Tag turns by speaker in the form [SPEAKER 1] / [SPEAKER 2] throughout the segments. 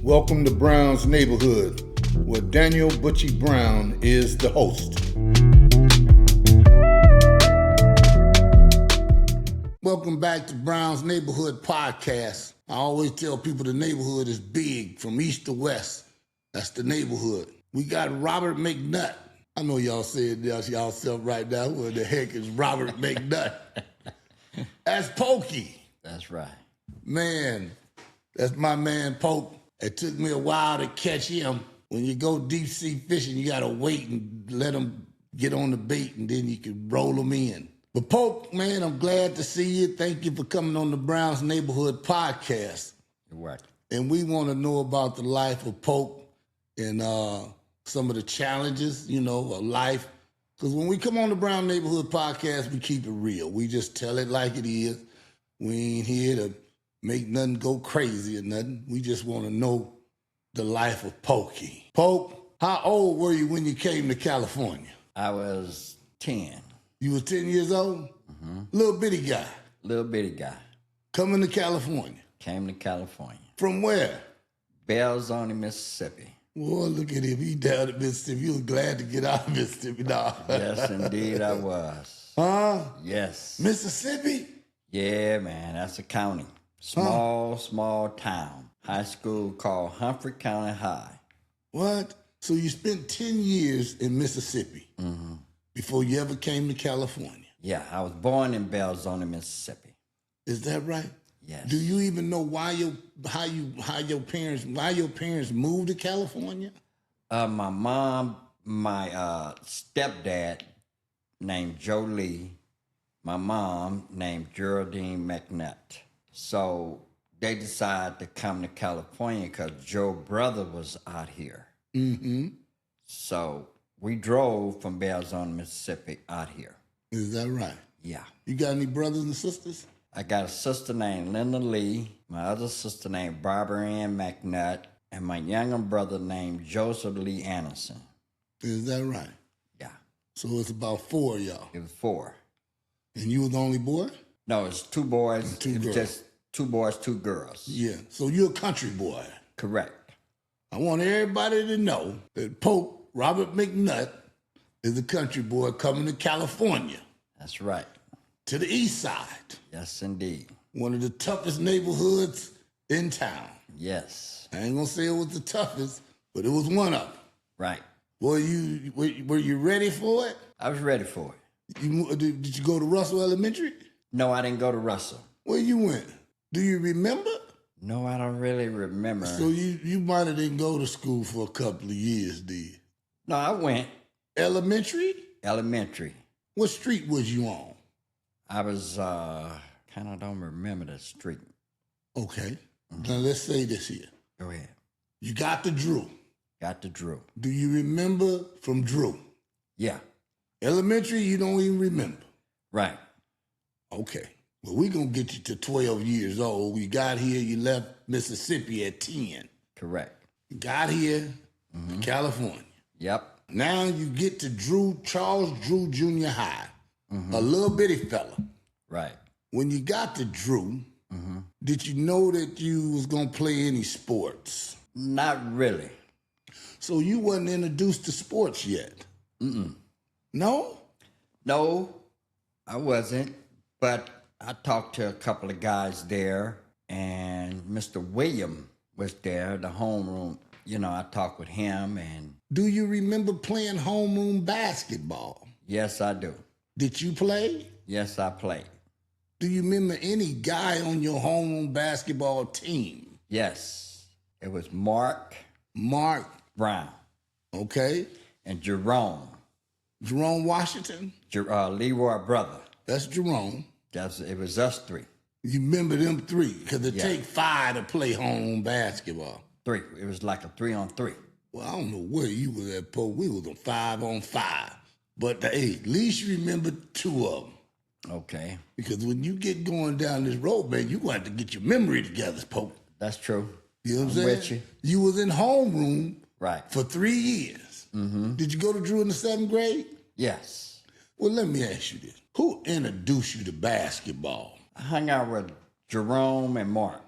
[SPEAKER 1] Welcome to Brown's Neighborhood, where Daniel Butchie Brown is the host. Welcome back to Brown's Neighborhood Podcast. I always tell people the neighborhood is big, from east to west. That's the neighborhood. We got Robert McNutt. I know y'all said y'allself right now, who the heck is Robert McNutt? That's Pokey.
[SPEAKER 2] That's right.
[SPEAKER 1] Man, that's my man Poke. It took me a while to catch him. When you go deep sea fishing, you gotta wait and let him get on the bait, and then you can roll him in. But Poke, man, I'm glad to see you. Thank you for coming on the Brown's Neighborhood Podcast.
[SPEAKER 2] You're welcome.
[SPEAKER 1] And we want to know about the life of Poke and some of the challenges, of life. Because when we come on the Brown Neighborhood Podcast, we keep it real. We just tell it like it is. We ain't here to make nothing go crazy or nothing. We just want to know the life of Pokey. Poke, how old were you when you came to California?
[SPEAKER 2] I was 10.
[SPEAKER 1] You were 10 years old? Mm-hmm. Little bitty guy.
[SPEAKER 2] Little bitty guy.
[SPEAKER 1] Coming to California.
[SPEAKER 2] Came to California.
[SPEAKER 1] From where?
[SPEAKER 2] Belzoni, Mississippi.
[SPEAKER 1] Well, look at him. He down at Mississippi. You was glad to get out of Mississippi now.
[SPEAKER 2] Yes, indeed I was.
[SPEAKER 1] Huh?
[SPEAKER 2] Yes.
[SPEAKER 1] Mississippi?
[SPEAKER 2] Yeah, man. That's a county. Small town. High school called Humphrey County High.
[SPEAKER 1] What? So you spent 10 years in Mississippi before you ever came to California?
[SPEAKER 2] Yeah, I was born in Belzoni, Mississippi.
[SPEAKER 1] Is that right?
[SPEAKER 2] Yes.
[SPEAKER 1] Do you even know why your parents moved to California?
[SPEAKER 2] My mom, my stepdad named Joe Lee, my mom named Geraldine McNutt. So they decided to come to California because Joe's brother was out here. Mm-hmm. So we drove from Belzoni, Mississippi out here.
[SPEAKER 1] Is that right?
[SPEAKER 2] Yeah.
[SPEAKER 1] You got any brothers and sisters?
[SPEAKER 2] I got a sister named Linda Lee, my other sister named Barbara Ann McNutt, and my younger brother named Joseph Lee Anderson.
[SPEAKER 1] Is that right?
[SPEAKER 2] Yeah.
[SPEAKER 1] So it's about 4 of y'all.
[SPEAKER 2] It was 4.
[SPEAKER 1] And you were the only boy?
[SPEAKER 2] No, it's 2 boys.
[SPEAKER 1] And 2 girls.
[SPEAKER 2] Just 2 boys, 2 girls.
[SPEAKER 1] Yeah. So you're a country boy.
[SPEAKER 2] Correct.
[SPEAKER 1] I want everybody to know that Pope Robert McNutt is a country boy coming to California.
[SPEAKER 2] That's right.
[SPEAKER 1] To the east side.
[SPEAKER 2] Yes, indeed.
[SPEAKER 1] One of the toughest neighborhoods in town.
[SPEAKER 2] Yes.
[SPEAKER 1] I ain't gonna say it was the toughest, but it was one of them.
[SPEAKER 2] Right.
[SPEAKER 1] Were you ready for it?
[SPEAKER 2] I was ready for it.
[SPEAKER 1] Did you go to Russell Elementary?
[SPEAKER 2] No, I didn't go to Russell.
[SPEAKER 1] Where you went? Do you remember?
[SPEAKER 2] No, I don't really remember.
[SPEAKER 1] So you might have didn't go to school for a couple of years, did you?
[SPEAKER 2] No, I went.
[SPEAKER 1] Elementary?
[SPEAKER 2] Elementary.
[SPEAKER 1] What street was you on?
[SPEAKER 2] I was, kind of don't remember the street.
[SPEAKER 1] Okay. Now let's say this here.
[SPEAKER 2] Go ahead.
[SPEAKER 1] You got the Drew.
[SPEAKER 2] Got the Drew.
[SPEAKER 1] Do you remember from Drew?
[SPEAKER 2] Yeah.
[SPEAKER 1] Elementary, you don't even remember.
[SPEAKER 2] Right.
[SPEAKER 1] Okay. Well, we're going to get you to 12 years old. You got here, you left Mississippi at 10.
[SPEAKER 2] Correct.
[SPEAKER 1] You got here to California.
[SPEAKER 2] Yep.
[SPEAKER 1] Now you get to Charles Drew Junior High, a little bitty fella.
[SPEAKER 2] Right.
[SPEAKER 1] When you got to Drew, did you know that you was going to play any sports?
[SPEAKER 2] Not really.
[SPEAKER 1] So you wasn't introduced to sports yet? No?
[SPEAKER 2] No, I wasn't. But I talked to a couple of guys there, and Mr. William was there, the homeroom. I talked with him, and...
[SPEAKER 1] Do you remember playing homeroom basketball?
[SPEAKER 2] Yes, I do.
[SPEAKER 1] Did you play?
[SPEAKER 2] Yes, I played.
[SPEAKER 1] Do you remember any guy on your homeroom basketball team?
[SPEAKER 2] Yes. It was Mark
[SPEAKER 1] Brown. Okay.
[SPEAKER 2] And Jerome.
[SPEAKER 1] Jerome Washington?
[SPEAKER 2] Leroy brother.
[SPEAKER 1] That's Jerome.
[SPEAKER 2] It was us 3.
[SPEAKER 1] You remember them 3? Because it take 5 to play home basketball.
[SPEAKER 2] 3. It was like a 3-on-3.
[SPEAKER 1] Well, I don't know where you was at, Poe. We was on 5-on-5. But hey, at least you remember 2 of them.
[SPEAKER 2] Okay.
[SPEAKER 1] Because when you get going down this road, man, you got to get your memory together, Poe.
[SPEAKER 2] That's true.
[SPEAKER 1] You know what I'm saying?
[SPEAKER 2] With you.
[SPEAKER 1] You was in homeroom
[SPEAKER 2] right
[SPEAKER 1] for 3 years. Did you go to Drew in the 7th grade?
[SPEAKER 2] Yes.
[SPEAKER 1] Well, let me ask you this. Who introduced you to basketball?
[SPEAKER 2] I hung out with Jerome and Mark.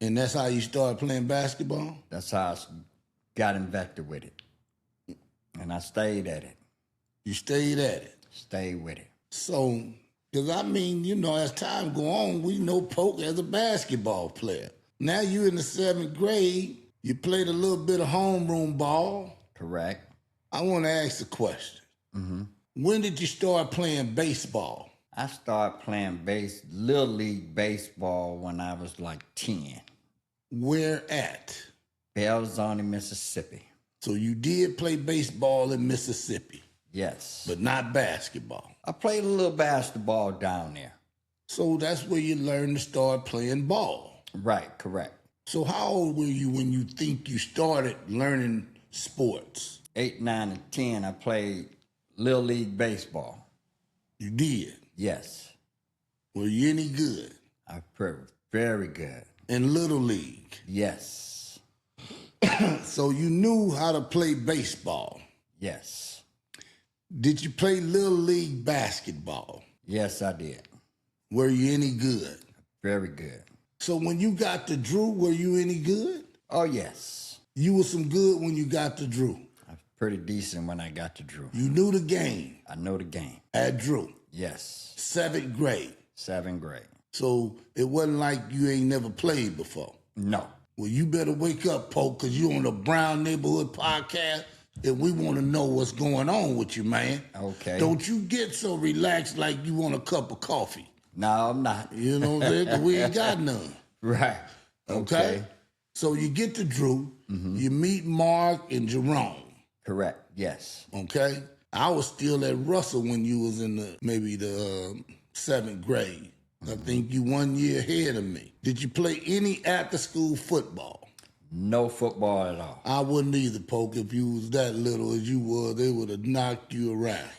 [SPEAKER 1] And that's how you started playing basketball?
[SPEAKER 2] That's how I got infected with it. And I stayed at it.
[SPEAKER 1] You stayed at it.
[SPEAKER 2] Stayed with it.
[SPEAKER 1] So, because I mean, you know, as time go on, we know Polk as a basketball player. Now you in the 7th grade, you played a little bit of homeroom ball.
[SPEAKER 2] Correct.
[SPEAKER 1] I want to ask a question. When did you start playing baseball?
[SPEAKER 2] I started playing Little League baseball when I was like 10.
[SPEAKER 1] Where at?
[SPEAKER 2] Belzoni, Mississippi.
[SPEAKER 1] So you did play baseball in Mississippi,
[SPEAKER 2] Yes.
[SPEAKER 1] but not basketball.
[SPEAKER 2] I played a little basketball down there.
[SPEAKER 1] So that's where you learned to start playing ball.
[SPEAKER 2] Right, correct.
[SPEAKER 1] So how old were you when you think you started learning sports?
[SPEAKER 2] 8, 9, and 10, I played Little League baseball.
[SPEAKER 1] You did.
[SPEAKER 2] Yes.
[SPEAKER 1] Were you any good?
[SPEAKER 2] I played very good.
[SPEAKER 1] In Little League.
[SPEAKER 2] Yes.
[SPEAKER 1] So you knew how to play baseball.
[SPEAKER 2] Yes.
[SPEAKER 1] Did you play Little League basketball?
[SPEAKER 2] Yes, I did.
[SPEAKER 1] Were you any good?
[SPEAKER 2] Very good.
[SPEAKER 1] So when you got to Drew, were you any good?
[SPEAKER 2] Oh, yes.
[SPEAKER 1] You were some good when you got to Drew.
[SPEAKER 2] I was pretty decent when I got to Drew.
[SPEAKER 1] You knew the game
[SPEAKER 2] I know the game.
[SPEAKER 1] at Drew,
[SPEAKER 2] Yes.
[SPEAKER 1] 7th grade.
[SPEAKER 2] 7th grade.
[SPEAKER 1] So it wasn't like you ain't never played before.
[SPEAKER 2] No.
[SPEAKER 1] Well, you better wake up, Polk, because you on the Brown Neighborhood Podcast, and we want to know what's going on with you, man.
[SPEAKER 2] Okay.
[SPEAKER 1] Don't you get so relaxed like you want a cup of coffee.
[SPEAKER 2] No, I'm not.
[SPEAKER 1] You know what I'm saying? 'Cause we ain't got none.
[SPEAKER 2] Right.
[SPEAKER 1] Okay? So you get to Drew, you meet Mark and Jerome.
[SPEAKER 2] Correct. Yes.
[SPEAKER 1] Okay? I was still at Russell when you was in maybe the 7th grade. I think you 1 year ahead of me. Did you play any after-school football?
[SPEAKER 2] No football at all.
[SPEAKER 1] I wouldn't either, Polk. If you was that little as you were, they would have knocked you around.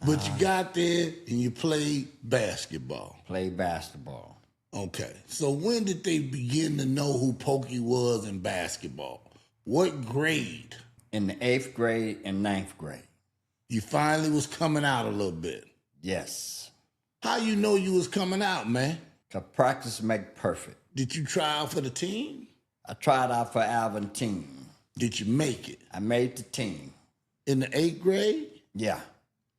[SPEAKER 1] But you got there and you played basketball.
[SPEAKER 2] Played basketball.
[SPEAKER 1] Okay. So when did they begin to know who Pokey was in basketball? What grade?
[SPEAKER 2] In the 8th grade and 9th grade.
[SPEAKER 1] You finally was coming out a little bit.
[SPEAKER 2] Yes.
[SPEAKER 1] How you know you was coming out, man?
[SPEAKER 2] So practice make perfect.
[SPEAKER 1] Did you try out for the team?
[SPEAKER 2] I tried out for Alvin team.
[SPEAKER 1] Did you make it?
[SPEAKER 2] I made the team.
[SPEAKER 1] In the 8th grade?
[SPEAKER 2] Yeah.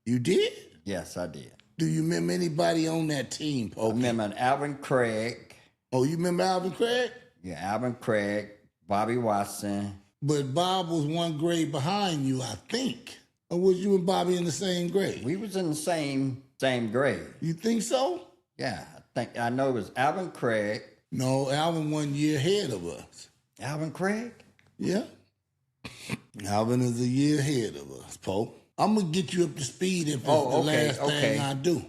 [SPEAKER 1] You did?
[SPEAKER 2] Yes, I did.
[SPEAKER 1] Do you remember anybody on that team,
[SPEAKER 2] I
[SPEAKER 1] Pokey?
[SPEAKER 2] remember Alvin Craig.
[SPEAKER 1] Oh, you remember Alvin Craig?
[SPEAKER 2] Yeah, Alvin Craig, Bobby Watson.
[SPEAKER 1] But Bob was 1 grade behind you, I think. Or was you and Bobby in the same grade?
[SPEAKER 2] We was in the same grade.
[SPEAKER 1] You think so?
[SPEAKER 2] Yeah, I know it was Alvin Craig.
[SPEAKER 1] No, Alvin 1 year ahead of us.
[SPEAKER 2] Alvin Craig?
[SPEAKER 1] Yeah. Alvin is a year ahead of us, Pope. I'm going to get you up to speed if it's the last thing I do.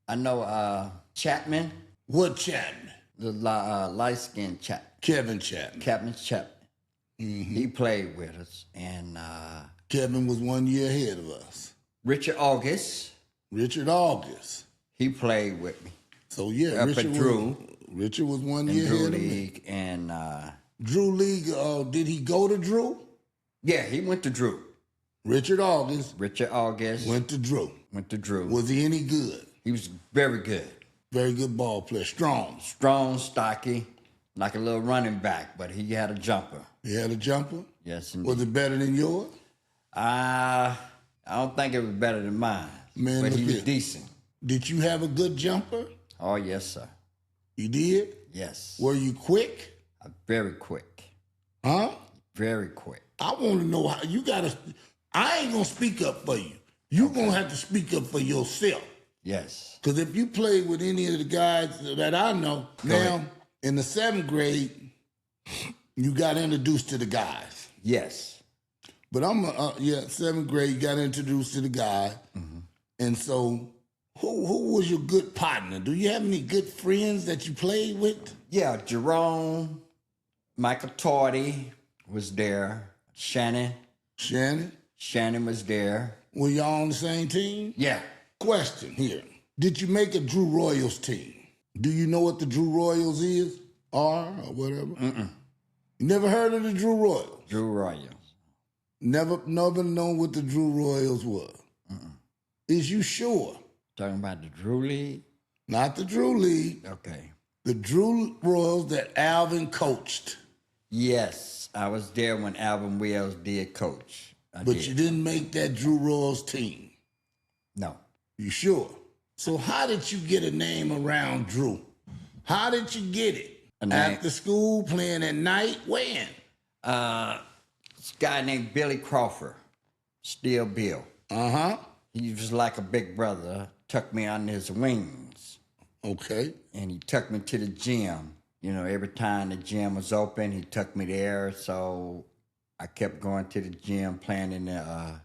[SPEAKER 2] I know Chapman,
[SPEAKER 1] What Chapman?
[SPEAKER 2] the light-skinned chap.
[SPEAKER 1] Kevin Chapman.
[SPEAKER 2] Captain Chapman. He played with us. And
[SPEAKER 1] Kevin was 1 year ahead of us.
[SPEAKER 2] Richard August,
[SPEAKER 1] Richard August.
[SPEAKER 2] he played with me.
[SPEAKER 1] So, yeah,
[SPEAKER 2] Up
[SPEAKER 1] Richard
[SPEAKER 2] at Drew.
[SPEAKER 1] Richard was 1
[SPEAKER 2] In
[SPEAKER 1] year
[SPEAKER 2] Drew
[SPEAKER 1] ahead of me.
[SPEAKER 2] League. And
[SPEAKER 1] Drew League, did he go to Drew?
[SPEAKER 2] yeah, he went to Drew.
[SPEAKER 1] Richard August
[SPEAKER 2] Richard August
[SPEAKER 1] went to Drew.
[SPEAKER 2] went to Drew.
[SPEAKER 1] Was he any good?
[SPEAKER 2] He was very good.
[SPEAKER 1] Very good ball player. Strong.
[SPEAKER 2] Strong, stocky, like a little running back, but he had a jumper.
[SPEAKER 1] He had a jumper?
[SPEAKER 2] Yes, indeed.
[SPEAKER 1] Was it better than yours?
[SPEAKER 2] I don't think it was better than mine,
[SPEAKER 1] Man,
[SPEAKER 2] but
[SPEAKER 1] look
[SPEAKER 2] he was
[SPEAKER 1] here.
[SPEAKER 2] decent.
[SPEAKER 1] Did you have a good jumper?
[SPEAKER 2] Oh, yes, sir.
[SPEAKER 1] You did?
[SPEAKER 2] Yes.
[SPEAKER 1] Were you quick?
[SPEAKER 2] Very quick.
[SPEAKER 1] Huh?
[SPEAKER 2] Very quick.
[SPEAKER 1] I want to know how you gotta. I ain't gonna speak up for you. You gonna have to speak up for yourself.
[SPEAKER 2] Yes.
[SPEAKER 1] Because if you play with any of the guys that I know now
[SPEAKER 2] ahead.
[SPEAKER 1] in the 7th grade, you got introduced to the guys.
[SPEAKER 2] Yes.
[SPEAKER 1] But I'm 7th grade, you got introduced to the guy, and so who was your good partner? Do you have any good friends that you played with?
[SPEAKER 2] Yeah, Jerome, Michael Tardy was there. Shannon was there.
[SPEAKER 1] Were y'all on the same team?
[SPEAKER 2] Yeah.
[SPEAKER 1] Question here. Did you make a Drew Royals team? Do you know what the Drew Royals are or whatever? You never heard of the Drew Royals?
[SPEAKER 2] Drew Royals.
[SPEAKER 1] Never known what the Drew Royals were. Is you sure?
[SPEAKER 2] Talking about the Drew League?
[SPEAKER 1] Not the Drew League.
[SPEAKER 2] Okay.
[SPEAKER 1] The Drew Royals that Alvin coached.
[SPEAKER 2] Yes, I was there when Alvin Wells did coach.
[SPEAKER 1] But you didn't make that Drew Royals team.
[SPEAKER 2] No.
[SPEAKER 1] You sure? So how did you get a name around Drew? How did you get it? After school, playing at night? When?
[SPEAKER 2] This guy named Billy Crawford, Still Bill.
[SPEAKER 1] Uh-huh.
[SPEAKER 2] He was like a big brother, tucked me under his wings.
[SPEAKER 1] Okay.
[SPEAKER 2] And he took me to the gym. You know, every time the gym was open, he took me there. So I kept going to the gym, playing in the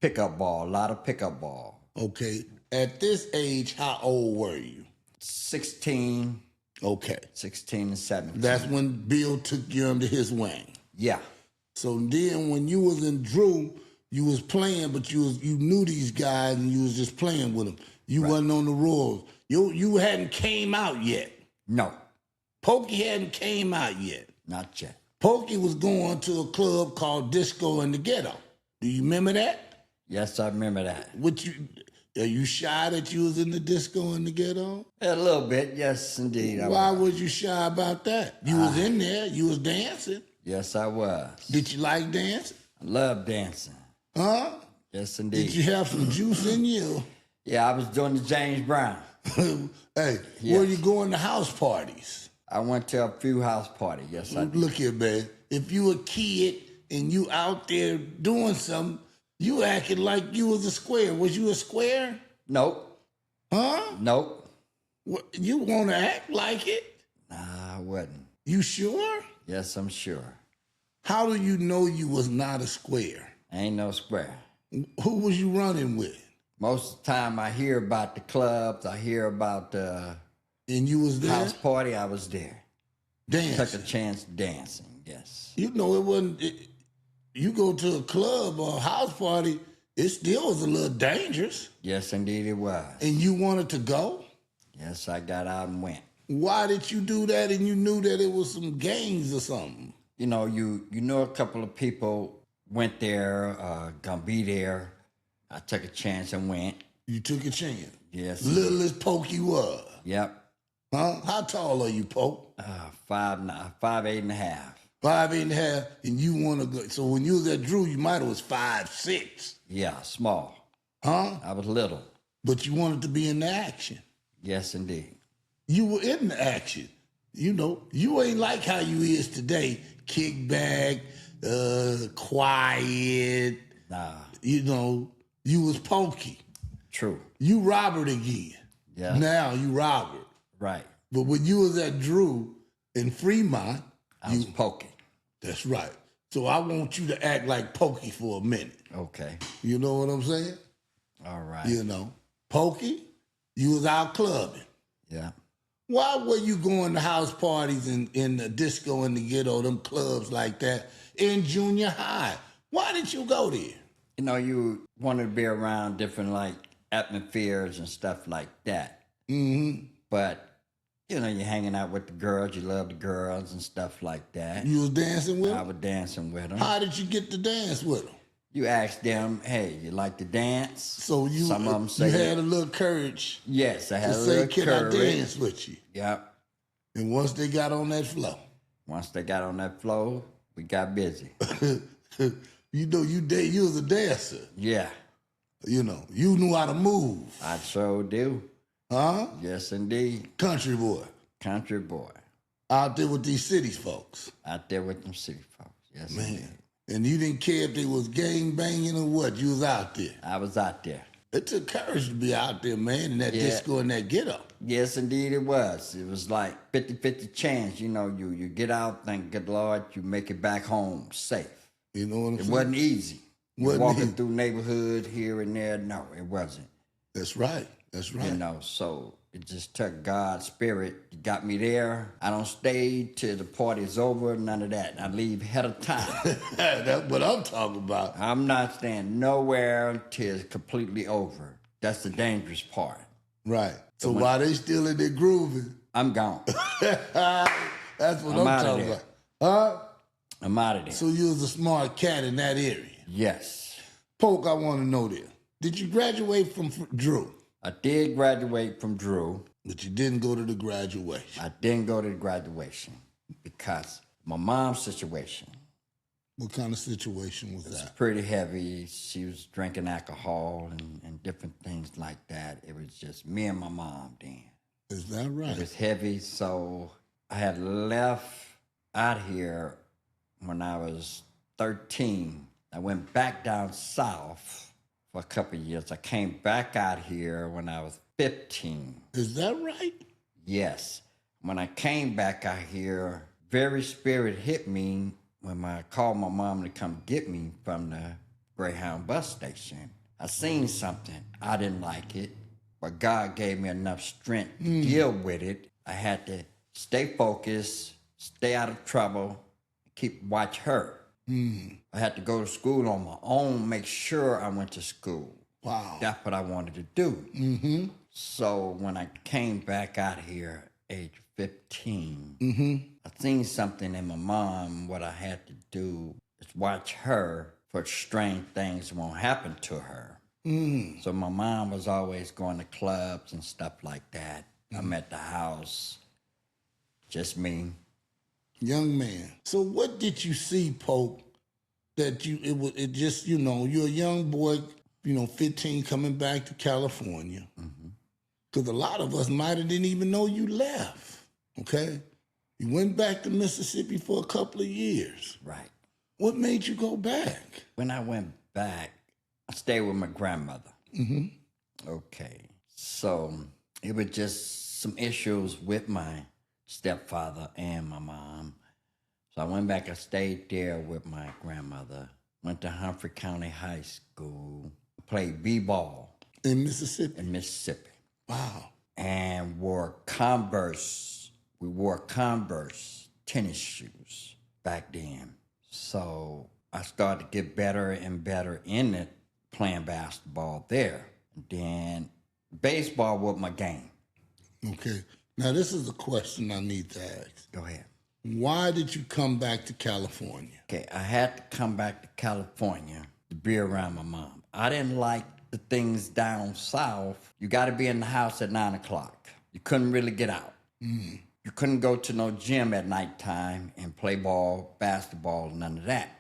[SPEAKER 2] pickup ball, a lot of pickup ball.
[SPEAKER 1] Okay. At this age, how old were you?
[SPEAKER 2] 16.
[SPEAKER 1] Okay.
[SPEAKER 2] 16 and 17.
[SPEAKER 1] That's when Bill took you under his wing.
[SPEAKER 2] Yeah.
[SPEAKER 1] So then when you was in Drew, you was playing, but you knew these guys and you was just playing with them. You wasn't on the Royals. You hadn't came out yet.
[SPEAKER 2] No.
[SPEAKER 1] Pokey hadn't came out yet.
[SPEAKER 2] Not yet.
[SPEAKER 1] Pokey was going to a club called Disco in the Ghetto. Do you remember that?
[SPEAKER 2] Yes, I remember that.
[SPEAKER 1] Are you shy that you was in the Disco in the Ghetto?
[SPEAKER 2] A little bit, yes, indeed.
[SPEAKER 1] Why was you shy about that? You was in there. You was dancing.
[SPEAKER 2] Yes, I was.
[SPEAKER 1] Did you like dancing?
[SPEAKER 2] I love dancing.
[SPEAKER 1] Huh?
[SPEAKER 2] Yes, indeed.
[SPEAKER 1] Did you have some juice in you?
[SPEAKER 2] Yeah, I was doing the James Brown.
[SPEAKER 1] Hey, were you going to house parties?
[SPEAKER 2] I went to a few house parties. Yes, I did.
[SPEAKER 1] Look here, man. If you a kid and you out there doing something, you acted like you was a square. Was you a square?
[SPEAKER 2] Nope.
[SPEAKER 1] Huh?
[SPEAKER 2] Nope.
[SPEAKER 1] What, you want to act like it?
[SPEAKER 2] Nah, I wasn't.
[SPEAKER 1] You sure?
[SPEAKER 2] Yes, I'm sure.
[SPEAKER 1] How do you know you was not a square?
[SPEAKER 2] I ain't no square.
[SPEAKER 1] Who was you running with?
[SPEAKER 2] Most of the time I hear about the clubs, I hear about the
[SPEAKER 1] And you was there?
[SPEAKER 2] house party, I was there.
[SPEAKER 1] Dancing.
[SPEAKER 2] Took a chance dancing, yes.
[SPEAKER 1] You know, it wasn't... you go to a club or a house party, it still was a little dangerous.
[SPEAKER 2] Yes, indeed it was.
[SPEAKER 1] And you wanted to go?
[SPEAKER 2] Yes, I got out and went.
[SPEAKER 1] Why did you do that and you knew that it was some gangs or something?
[SPEAKER 2] You know, you know a couple of people went there, gonna be there. I took a chance and went.
[SPEAKER 1] You took a chance?
[SPEAKER 2] Yes.
[SPEAKER 1] Little as Pokey was.
[SPEAKER 2] Yep.
[SPEAKER 1] Huh? How tall are you, Poke?
[SPEAKER 2] 5'8" and a half.
[SPEAKER 1] 5'8.5", and you want to go. So when you was at Drew, you might have was 5'6".
[SPEAKER 2] Yeah, small.
[SPEAKER 1] Huh?
[SPEAKER 2] I was little.
[SPEAKER 1] But you wanted to be in the action.
[SPEAKER 2] Yes, indeed.
[SPEAKER 1] You were in the action. You know, you ain't like how you is today. Kick back, quiet.
[SPEAKER 2] Nah.
[SPEAKER 1] You know, you was Pokey.
[SPEAKER 2] True.
[SPEAKER 1] You Robert again.
[SPEAKER 2] Yeah.
[SPEAKER 1] Now you Robert.
[SPEAKER 2] Right.
[SPEAKER 1] But when you was at Drew in Fremont,
[SPEAKER 2] I was Pokey.
[SPEAKER 1] That's right. So I want you to act like Pokey for a minute.
[SPEAKER 2] Okay.
[SPEAKER 1] You know what I'm saying?
[SPEAKER 2] All right.
[SPEAKER 1] You know, Pokey, you was out clubbing.
[SPEAKER 2] Yeah.
[SPEAKER 1] Why were you going to house parties in the Disco in the Ghetto, them clubs like that, in junior high? Why did you go there?
[SPEAKER 2] You know, you wanted to be around different, like, atmospheres and stuff like that.
[SPEAKER 1] Mm-hmm.
[SPEAKER 2] But, you know, you're hanging out with the girls. You love the girls and stuff like that.
[SPEAKER 1] You was dancing with them?
[SPEAKER 2] I was dancing with them.
[SPEAKER 1] How did you get to dance with them?
[SPEAKER 2] You ask them, hey, you like to dance?
[SPEAKER 1] So you,
[SPEAKER 2] Some of them say,
[SPEAKER 1] you had a little courage
[SPEAKER 2] yes, I had
[SPEAKER 1] to
[SPEAKER 2] a
[SPEAKER 1] say,
[SPEAKER 2] little
[SPEAKER 1] can
[SPEAKER 2] courage.
[SPEAKER 1] I dance with you?
[SPEAKER 2] Yep.
[SPEAKER 1] And once they got on that floor.
[SPEAKER 2] Once they got on that floor, we got busy.
[SPEAKER 1] You know, you was a dancer.
[SPEAKER 2] Yeah.
[SPEAKER 1] You know, you knew how to move.
[SPEAKER 2] I sure do.
[SPEAKER 1] Huh?
[SPEAKER 2] Yes, indeed.
[SPEAKER 1] Country boy.
[SPEAKER 2] Country boy.
[SPEAKER 1] Out there with these cities folks.
[SPEAKER 2] Out there with them city folks. Yes,
[SPEAKER 1] Man.
[SPEAKER 2] indeed.
[SPEAKER 1] And you didn't care if they was gang banging or what. You was out there.
[SPEAKER 2] I was out there.
[SPEAKER 1] It took courage to be out there, man, in that
[SPEAKER 2] Yeah.
[SPEAKER 1] disco and that ghetto.
[SPEAKER 2] Yes, indeed it was. It was like 50-50 chance. You know, you get out, thank good Lord, you make it back home safe.
[SPEAKER 1] You know what I'm
[SPEAKER 2] It
[SPEAKER 1] saying?
[SPEAKER 2] wasn't easy.
[SPEAKER 1] Wasn't
[SPEAKER 2] Walking
[SPEAKER 1] easy.
[SPEAKER 2] through neighborhood here and there, no, it wasn't.
[SPEAKER 1] That's right. That's right.
[SPEAKER 2] You know, so it just took God's spirit. He got me there. I don't stay till the party's over, none of that. I leave ahead of time.
[SPEAKER 1] That's what I'm talking about.
[SPEAKER 2] I'm not staying nowhere until it's completely over. That's the dangerous part.
[SPEAKER 1] Right. So while they still in there grooving,
[SPEAKER 2] I'm gone.
[SPEAKER 1] that's what
[SPEAKER 2] I'm
[SPEAKER 1] I'm
[SPEAKER 2] outta
[SPEAKER 1] talking
[SPEAKER 2] there.
[SPEAKER 1] about. Huh?
[SPEAKER 2] I'm out of there.
[SPEAKER 1] So you was a smart cat in that area.
[SPEAKER 2] Yes.
[SPEAKER 1] Poke, I want to know this. Did you graduate from Drew?
[SPEAKER 2] I did graduate from Drew.
[SPEAKER 1] But you didn't go to the graduation.
[SPEAKER 2] I didn't go to the graduation because my mom's situation
[SPEAKER 1] What kind of situation was
[SPEAKER 2] was
[SPEAKER 1] that?
[SPEAKER 2] pretty heavy. She was drinking alcohol and different things like that. It was just me and my mom then.
[SPEAKER 1] Is that
[SPEAKER 2] It
[SPEAKER 1] right?
[SPEAKER 2] was heavy, so I had left out here when I was 13. I went back down south for a couple of years. I came back out here when I was 15.
[SPEAKER 1] Is that right?
[SPEAKER 2] Yes. When I came back out here, very spirit hit me when I called my mom to come get me from the Greyhound bus station. I seen something. I didn't like it, but God gave me enough strength to deal with it. I had to stay focused, stay out of trouble, watch her. I had to go to school on my own, make sure I went to school.
[SPEAKER 1] Wow.
[SPEAKER 2] That's what I wanted to do. So when I came back out here, age 15, I seen something in my mom. What I had to do is watch her for strange things won't happen to her. So my mom was always going to clubs and stuff like that. I'm at the house, just me.
[SPEAKER 1] Young man. So what did you see, Pope, that it just, you're a young boy, 15 coming back to California. Because a lot of us might have didn't even know you left. Okay? You went back to Mississippi for a couple of years.
[SPEAKER 2] Right.
[SPEAKER 1] What made you go back?
[SPEAKER 2] When I went back, I stayed with my grandmother. Okay. So it was just some issues with my stepfather and my mom. So I went back and stayed there with my grandmother. Went to Humphrey County High School. Played b-ball
[SPEAKER 1] In Mississippi?
[SPEAKER 2] in Mississippi.
[SPEAKER 1] Wow.
[SPEAKER 2] And wore Converse. We wore Converse tennis shoes back then. So I started to get better and better in it, playing basketball there. Then baseball was my game.
[SPEAKER 1] Okay. Now, this is a question I need to ask.
[SPEAKER 2] Go ahead.
[SPEAKER 1] Why did you come back to California?
[SPEAKER 2] Okay, I had to come back to California to be around my mom. I didn't like the things down south. You got to be in the house at 9 o'clock. You couldn't really get out. You couldn't go to no gym at nighttime and play ball, basketball, none of that.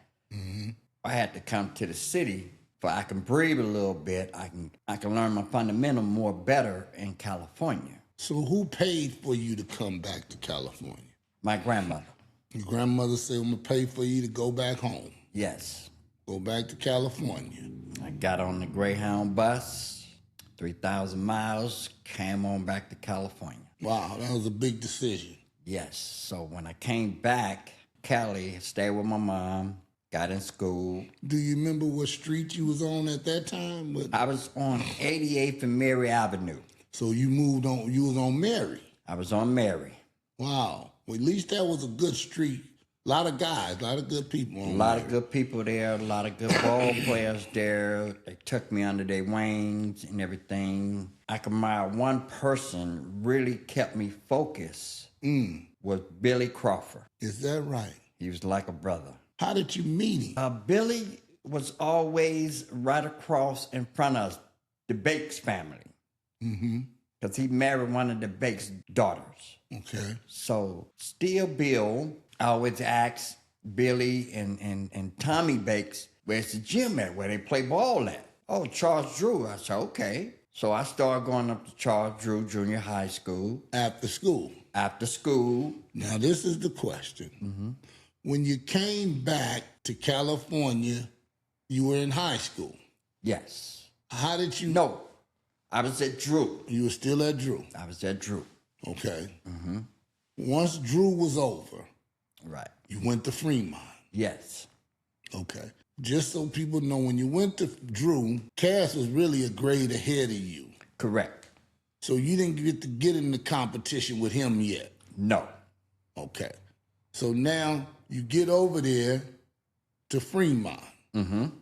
[SPEAKER 2] I had to come to the city so I can breathe a little bit. I can learn my fundamental more better in California.
[SPEAKER 1] So who paid for you to come back to California?
[SPEAKER 2] My grandmother.
[SPEAKER 1] Your grandmother said, I'm going to pay for you to go back home.
[SPEAKER 2] Yes.
[SPEAKER 1] Go back to California.
[SPEAKER 2] I got on the Greyhound bus, 3,000 miles, came on back to California.
[SPEAKER 1] Wow, that was a big decision.
[SPEAKER 2] Yes. So when I came back, Cali, stayed with my mom, got in school.
[SPEAKER 1] Do you remember what street you was on at that time?
[SPEAKER 2] I was on 88th and Mary Avenue.
[SPEAKER 1] So you moved on, you was on Mary.
[SPEAKER 2] I was on Mary.
[SPEAKER 1] Wow. Well, at least that was a good street. A lot of guys, a lot of good people on
[SPEAKER 2] A lot
[SPEAKER 1] Mary.
[SPEAKER 2] of good people there, a lot of good ball players there. They took me under their wings and everything. I can remember one person really kept me focused was Billy Crawford.
[SPEAKER 1] Is that right?
[SPEAKER 2] He was like a brother.
[SPEAKER 1] How did you meet him?
[SPEAKER 2] Billy was always right across in front of the Bakes family. Because he married one of the Bakes' daughters.
[SPEAKER 1] Okay.
[SPEAKER 2] So, still Bill, I always ask Billy and Tommy Bakes, where's the gym at, where they play ball at? Oh, Charles Drew. I said, okay. So I started going up to Charles Drew Junior High School.
[SPEAKER 1] After school.
[SPEAKER 2] After school.
[SPEAKER 1] Now, this is the question. When you came back to California, you were in high school.
[SPEAKER 2] Yes.
[SPEAKER 1] How did you...
[SPEAKER 2] No, I was at Drew.
[SPEAKER 1] You were still at Drew.
[SPEAKER 2] I was at Drew.
[SPEAKER 1] Okay. Once Drew was over,
[SPEAKER 2] Right.
[SPEAKER 1] you went to Fremont.
[SPEAKER 2] Yes.
[SPEAKER 1] Okay. Just so people know, when you went to Drew, Cass was really a grade ahead of you.
[SPEAKER 2] Correct.
[SPEAKER 1] So you didn't get in the competition with him yet.
[SPEAKER 2] No.
[SPEAKER 1] Okay. So now you get over there to Fremont. And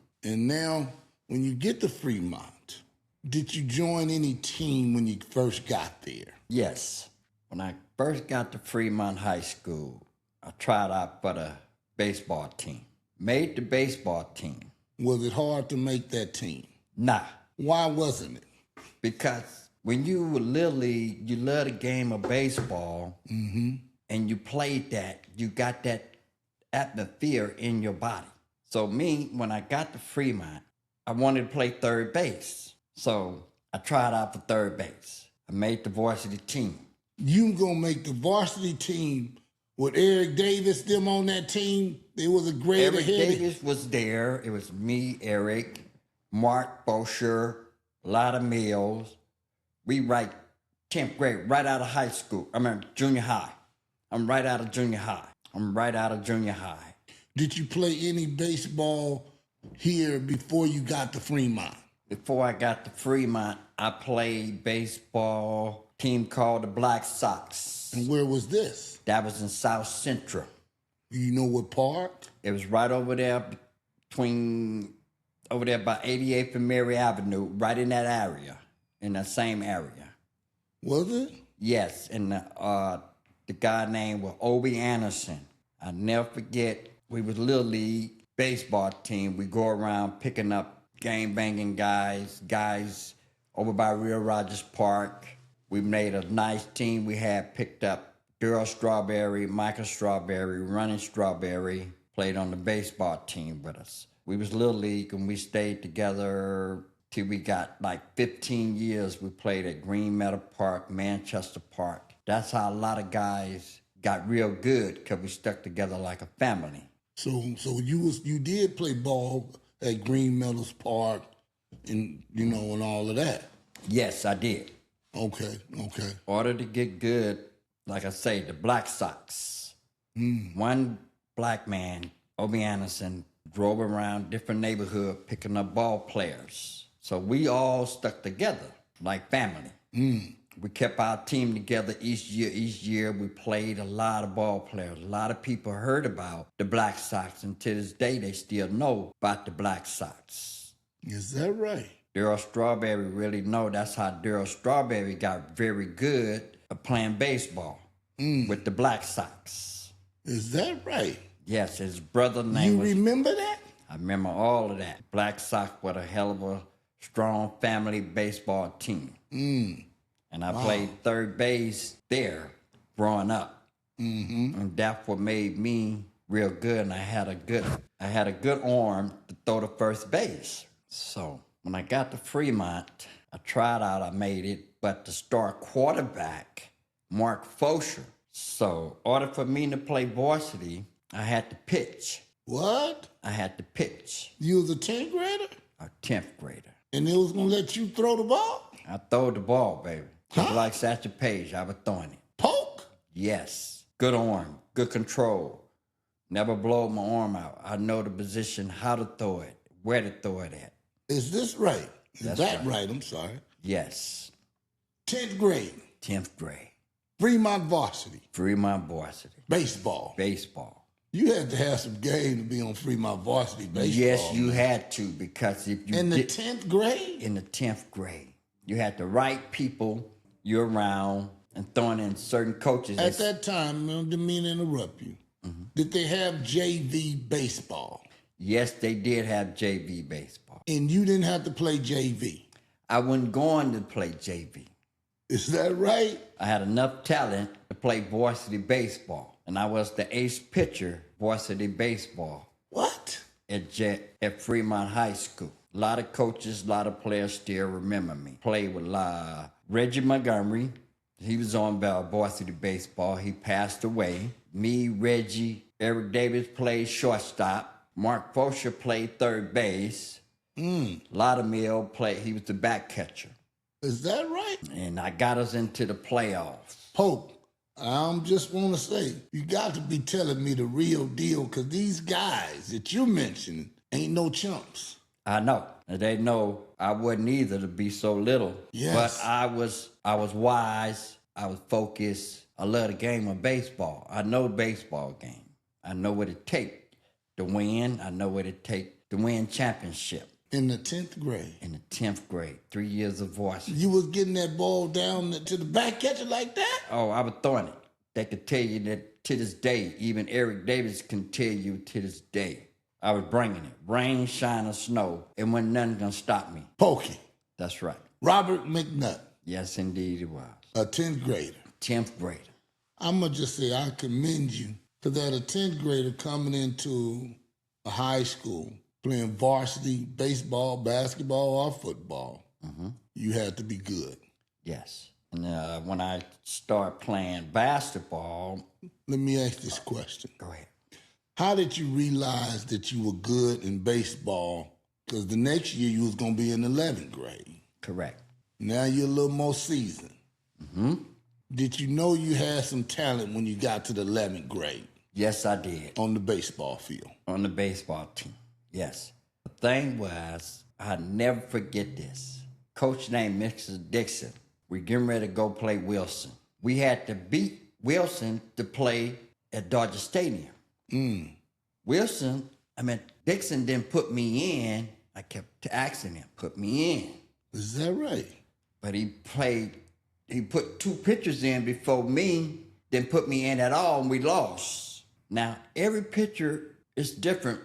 [SPEAKER 1] now when you get to Fremont, did you join any team when you first got there?
[SPEAKER 2] Yes. When I first got to Fremont High School, I tried out for the baseball team. Made the baseball team.
[SPEAKER 1] Was it hard to make that team?
[SPEAKER 2] Nah,
[SPEAKER 1] Why wasn't it?
[SPEAKER 2] because when you were little league, you loved the game of baseball, and you played that, you got that atmosphere in your body. So me, when I got to Fremont, I wanted to play third base. So I tried out for third base. I made the varsity team.
[SPEAKER 1] You gonna make the varsity team with Eric Davis, them on that team? They was a grade
[SPEAKER 2] Eric
[SPEAKER 1] ahead.
[SPEAKER 2] Davis was there. It was me, Eric, Mark Bosher, a lot of Mills. We right 10th grade, right out of high school. I mean, junior high. I'm right out of junior high.
[SPEAKER 1] Did you play any baseball here before you got to Fremont?
[SPEAKER 2] Before I got to Fremont, I played baseball, team called the Black Sox.
[SPEAKER 1] And where was this?
[SPEAKER 2] That was in South Central.
[SPEAKER 1] Do you know what park?
[SPEAKER 2] It was right over there over there by 88th and Mary Avenue, right in that area, in that same area.
[SPEAKER 1] Was it?
[SPEAKER 2] Yes, and the guy named was Obie Anderson. I'll never forget, we was Little League baseball team. We go around picking up game banging guys over by Real Rogers Park. We made a nice team. We had picked up Daryl Strawberry, Michael Strawberry, Running Strawberry, played on the baseball team with us. We was Little League and we stayed together till we got like 15 years. We played at Green Meadow Park, Manchester Park. That's how a lot of guys got real good because we stuck together like a family.
[SPEAKER 1] So you did play ball at Green Meadows Park and and all of that.
[SPEAKER 2] Yes, I did.
[SPEAKER 1] Okay.
[SPEAKER 2] In order to get good, like I say, the Black Sox. One black man, Obie Anderson, drove around different neighborhoods picking up ball players. So we all stuck together like family. We kept our team together each year. We played a lot of ball players. A lot of people heard about the Black Sox, and to this day, they still know about the Black Sox.
[SPEAKER 1] Is that right?
[SPEAKER 2] Daryl Strawberry really know. That's how Daryl Strawberry got very good at playing baseball with the Black Sox.
[SPEAKER 1] Is that right?
[SPEAKER 2] Yes, his brother name
[SPEAKER 1] You
[SPEAKER 2] was...
[SPEAKER 1] remember that?
[SPEAKER 2] I remember all of that. Black Sox were a hell of a strong family baseball team. And I played third base there growing up. And that's what made me real good. And I had a good arm to throw to first base. So when I got to Fremont, I tried out, I made it, but to start quarterback, Mark Fosher. So in order for me to play varsity, I had to pitch.
[SPEAKER 1] What?
[SPEAKER 2] I had to pitch.
[SPEAKER 1] You was a 10th grader?
[SPEAKER 2] A 10th grader.
[SPEAKER 1] And they was going to let you throw the ball?
[SPEAKER 2] I throw the ball, baby.
[SPEAKER 1] Huh?
[SPEAKER 2] Just like Satchel Paige, I was throwing it.
[SPEAKER 1] Poke?
[SPEAKER 2] Yes. Good arm, good control. Never blow my arm out. I know the position, how to throw it, where to throw it at.
[SPEAKER 1] Is this right? Is
[SPEAKER 2] That's
[SPEAKER 1] that
[SPEAKER 2] right.
[SPEAKER 1] right? I'm sorry.
[SPEAKER 2] Yes.
[SPEAKER 1] 10th grade.
[SPEAKER 2] 10th grade.
[SPEAKER 1] Fremont varsity.
[SPEAKER 2] Fremont varsity.
[SPEAKER 1] Baseball.
[SPEAKER 2] Baseball.
[SPEAKER 1] You had to have some game to be on Fremont varsity baseball.
[SPEAKER 2] Yes, you had to, because if you
[SPEAKER 1] In the 10th grade?
[SPEAKER 2] In the 10th grade. You had the right people you're around and throwing in certain coaches.
[SPEAKER 1] At that time, I didn't mean to interrupt you. Did they have JV baseball?
[SPEAKER 2] Yes, they did have JV baseball.
[SPEAKER 1] And you didn't have to play JV?
[SPEAKER 2] I wasn't going to play JV.
[SPEAKER 1] Is that right?
[SPEAKER 2] I had enough talent to play varsity baseball, and I was the ace pitcher varsity baseball
[SPEAKER 1] What?
[SPEAKER 2] at Fremont High School. A lot of coaches, a lot of players still remember me. Played with Reggie Montgomery. He was on varsity baseball. He passed away. Me, Reggie, Eric Davis played shortstop. Mark Fosher played third base. Mill played. He was the back catcher.
[SPEAKER 1] Is that right?
[SPEAKER 2] And I got us into the playoffs.
[SPEAKER 1] Pope, I just want to say, you got to be telling me the real deal, because these guys that you mentioned ain't no chumps.
[SPEAKER 2] I know. And they know I wasn't either to be so little.
[SPEAKER 1] Yes.
[SPEAKER 2] But I was wise. I was focused. I love the game of baseball. I know the baseball game. I know what it takes to win. I know what it takes to win championship.
[SPEAKER 1] In the 10th grade?
[SPEAKER 2] In the 10th grade, 3 years of varsity.
[SPEAKER 1] You was getting that ball down to the back catcher like that?
[SPEAKER 2] Oh, I was throwing it. They could tell you that to this day. Even Eric Davis can tell you to this day. I was bringing it. Rain, shine, or snow. It wasn't nothing gonna stop me.
[SPEAKER 1] Pokey.
[SPEAKER 2] That's right.
[SPEAKER 1] Robert McNutt.
[SPEAKER 2] Yes, indeed it was.
[SPEAKER 1] A 10th grader.
[SPEAKER 2] 10th grader.
[SPEAKER 1] I'm going to just say I commend you because as a 10th grader coming into a high school, playing varsity baseball, basketball, or football, you had to be good.
[SPEAKER 2] Yes. And when I started playing basketball.
[SPEAKER 1] Let me ask this question.
[SPEAKER 2] Go ahead.
[SPEAKER 1] How did you realize that you were good in baseball? Because the next year you was going to be in 11th grade.
[SPEAKER 2] Correct.
[SPEAKER 1] Now you're a little more seasoned. Did you know you had some talent when you got to the 11th grade?
[SPEAKER 2] Yes, I did.
[SPEAKER 1] On the baseball field?
[SPEAKER 2] On the baseball team, yes. The thing was, I'll never forget this. Coach named Mr. Dixon. We're getting ready to go play Wilson. We had to beat Wilson to play at Dodger Stadium. Dixon didn't put me in. I kept asking him, put me in.
[SPEAKER 1] Is that right?
[SPEAKER 2] But he put 2 pitchers in before me, didn't put me in at all, and we lost. Now, every pitcher is different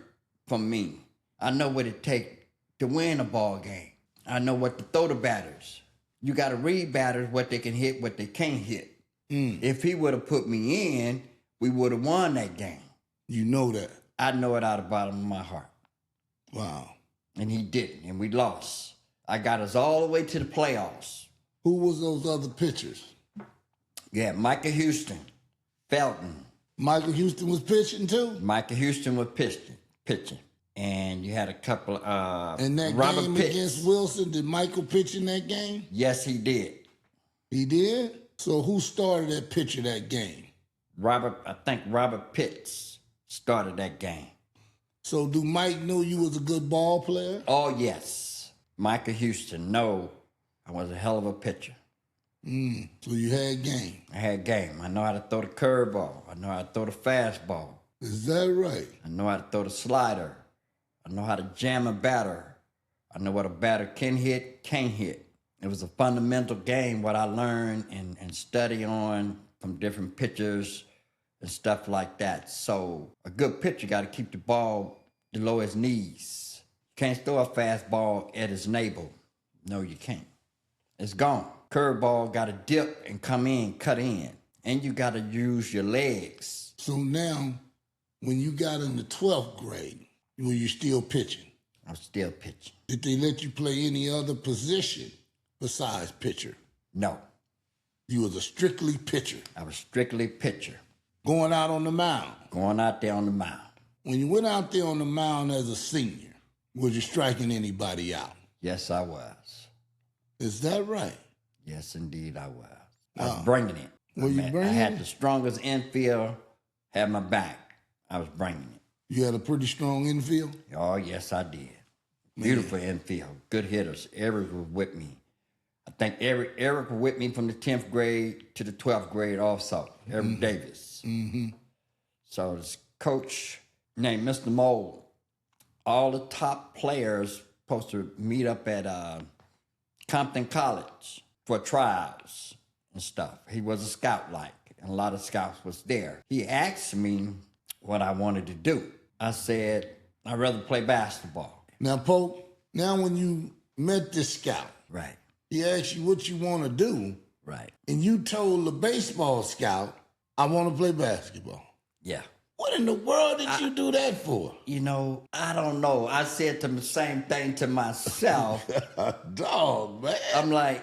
[SPEAKER 2] from me. I know what it takes to win a ball game. I know what to throw the batters. You got to read batters, what they can hit, what they can't hit. If he would have put me in, we would have won that game.
[SPEAKER 1] You know that?
[SPEAKER 2] I know it out of the bottom of my heart.
[SPEAKER 1] Wow.
[SPEAKER 2] And he didn't, and we lost. I got us all the way to the playoffs.
[SPEAKER 1] Who was those other pitchers?
[SPEAKER 2] Yeah, Michael Houston, Felton.
[SPEAKER 1] Michael Houston was pitching too?
[SPEAKER 2] Michael Houston was pitching. And you had a couple
[SPEAKER 1] in that
[SPEAKER 2] Robert
[SPEAKER 1] game
[SPEAKER 2] Pitts.
[SPEAKER 1] Against Wilson, did Michael pitch in that game?
[SPEAKER 2] Yes, he did.
[SPEAKER 1] He did? So who started that pitcher that game?
[SPEAKER 2] I think Robert Pitts started that game.
[SPEAKER 1] So do Mike know you was a good ball player?
[SPEAKER 2] Oh, yes. Michael Houston, no, I was a hell of a pitcher.
[SPEAKER 1] So you had game.
[SPEAKER 2] I had game. I know how to throw the curveball. I know how to throw the fastball.
[SPEAKER 1] Is that right?
[SPEAKER 2] I know how to throw the slider. I know how to jam a batter. I know what a batter can hit, can't hit. It was a fundamental game, what I learned and study on from different pitchers and stuff like that. So a good pitcher got to keep the ball below his knees. You can't throw a fastball at his navel. No, you can't. It's gone. Curveball got to dip and come in, cut in. And you got to use your legs.
[SPEAKER 1] So now, when you got in the 12th grade, were you still pitching?
[SPEAKER 2] I'm still pitching.
[SPEAKER 1] Did they let you play any other position besides pitcher?
[SPEAKER 2] No.
[SPEAKER 1] You was a strictly pitcher.
[SPEAKER 2] I was strictly pitcher.
[SPEAKER 1] Going out on the mound.
[SPEAKER 2] Going out there on the mound.
[SPEAKER 1] When you went out there on the mound as a senior, was you striking anybody out?
[SPEAKER 2] Yes, I was.
[SPEAKER 1] Is that right?
[SPEAKER 2] Yes, indeed, I was. I was bringing it.
[SPEAKER 1] Were you bringing
[SPEAKER 2] I had
[SPEAKER 1] it?
[SPEAKER 2] the strongest infield, had my back. I was bringing it.
[SPEAKER 1] You had a pretty strong infield?
[SPEAKER 2] Oh, yes, I did. Beautiful infield. Good hitters. Eric was with me. I think Eric was with me from the 10th grade to the 12th grade also. Eric Davis. So this coach named Mr. Mole, all the top players supposed to meet up at Compton College for trials and stuff. He was a scout and a lot of scouts was there. He asked me what I wanted to do. I said, I'd rather play basketball.
[SPEAKER 1] Now, Pope, now when you met this scout,
[SPEAKER 2] Right,
[SPEAKER 1] he asked you what you want to do,
[SPEAKER 2] right.
[SPEAKER 1] and you told the baseball scout, I want to play basketball.
[SPEAKER 2] Yeah.
[SPEAKER 1] What in the world did you do that for?
[SPEAKER 2] You know, I don't know. I said the same thing to myself.
[SPEAKER 1] Dog, man.
[SPEAKER 2] I'm like,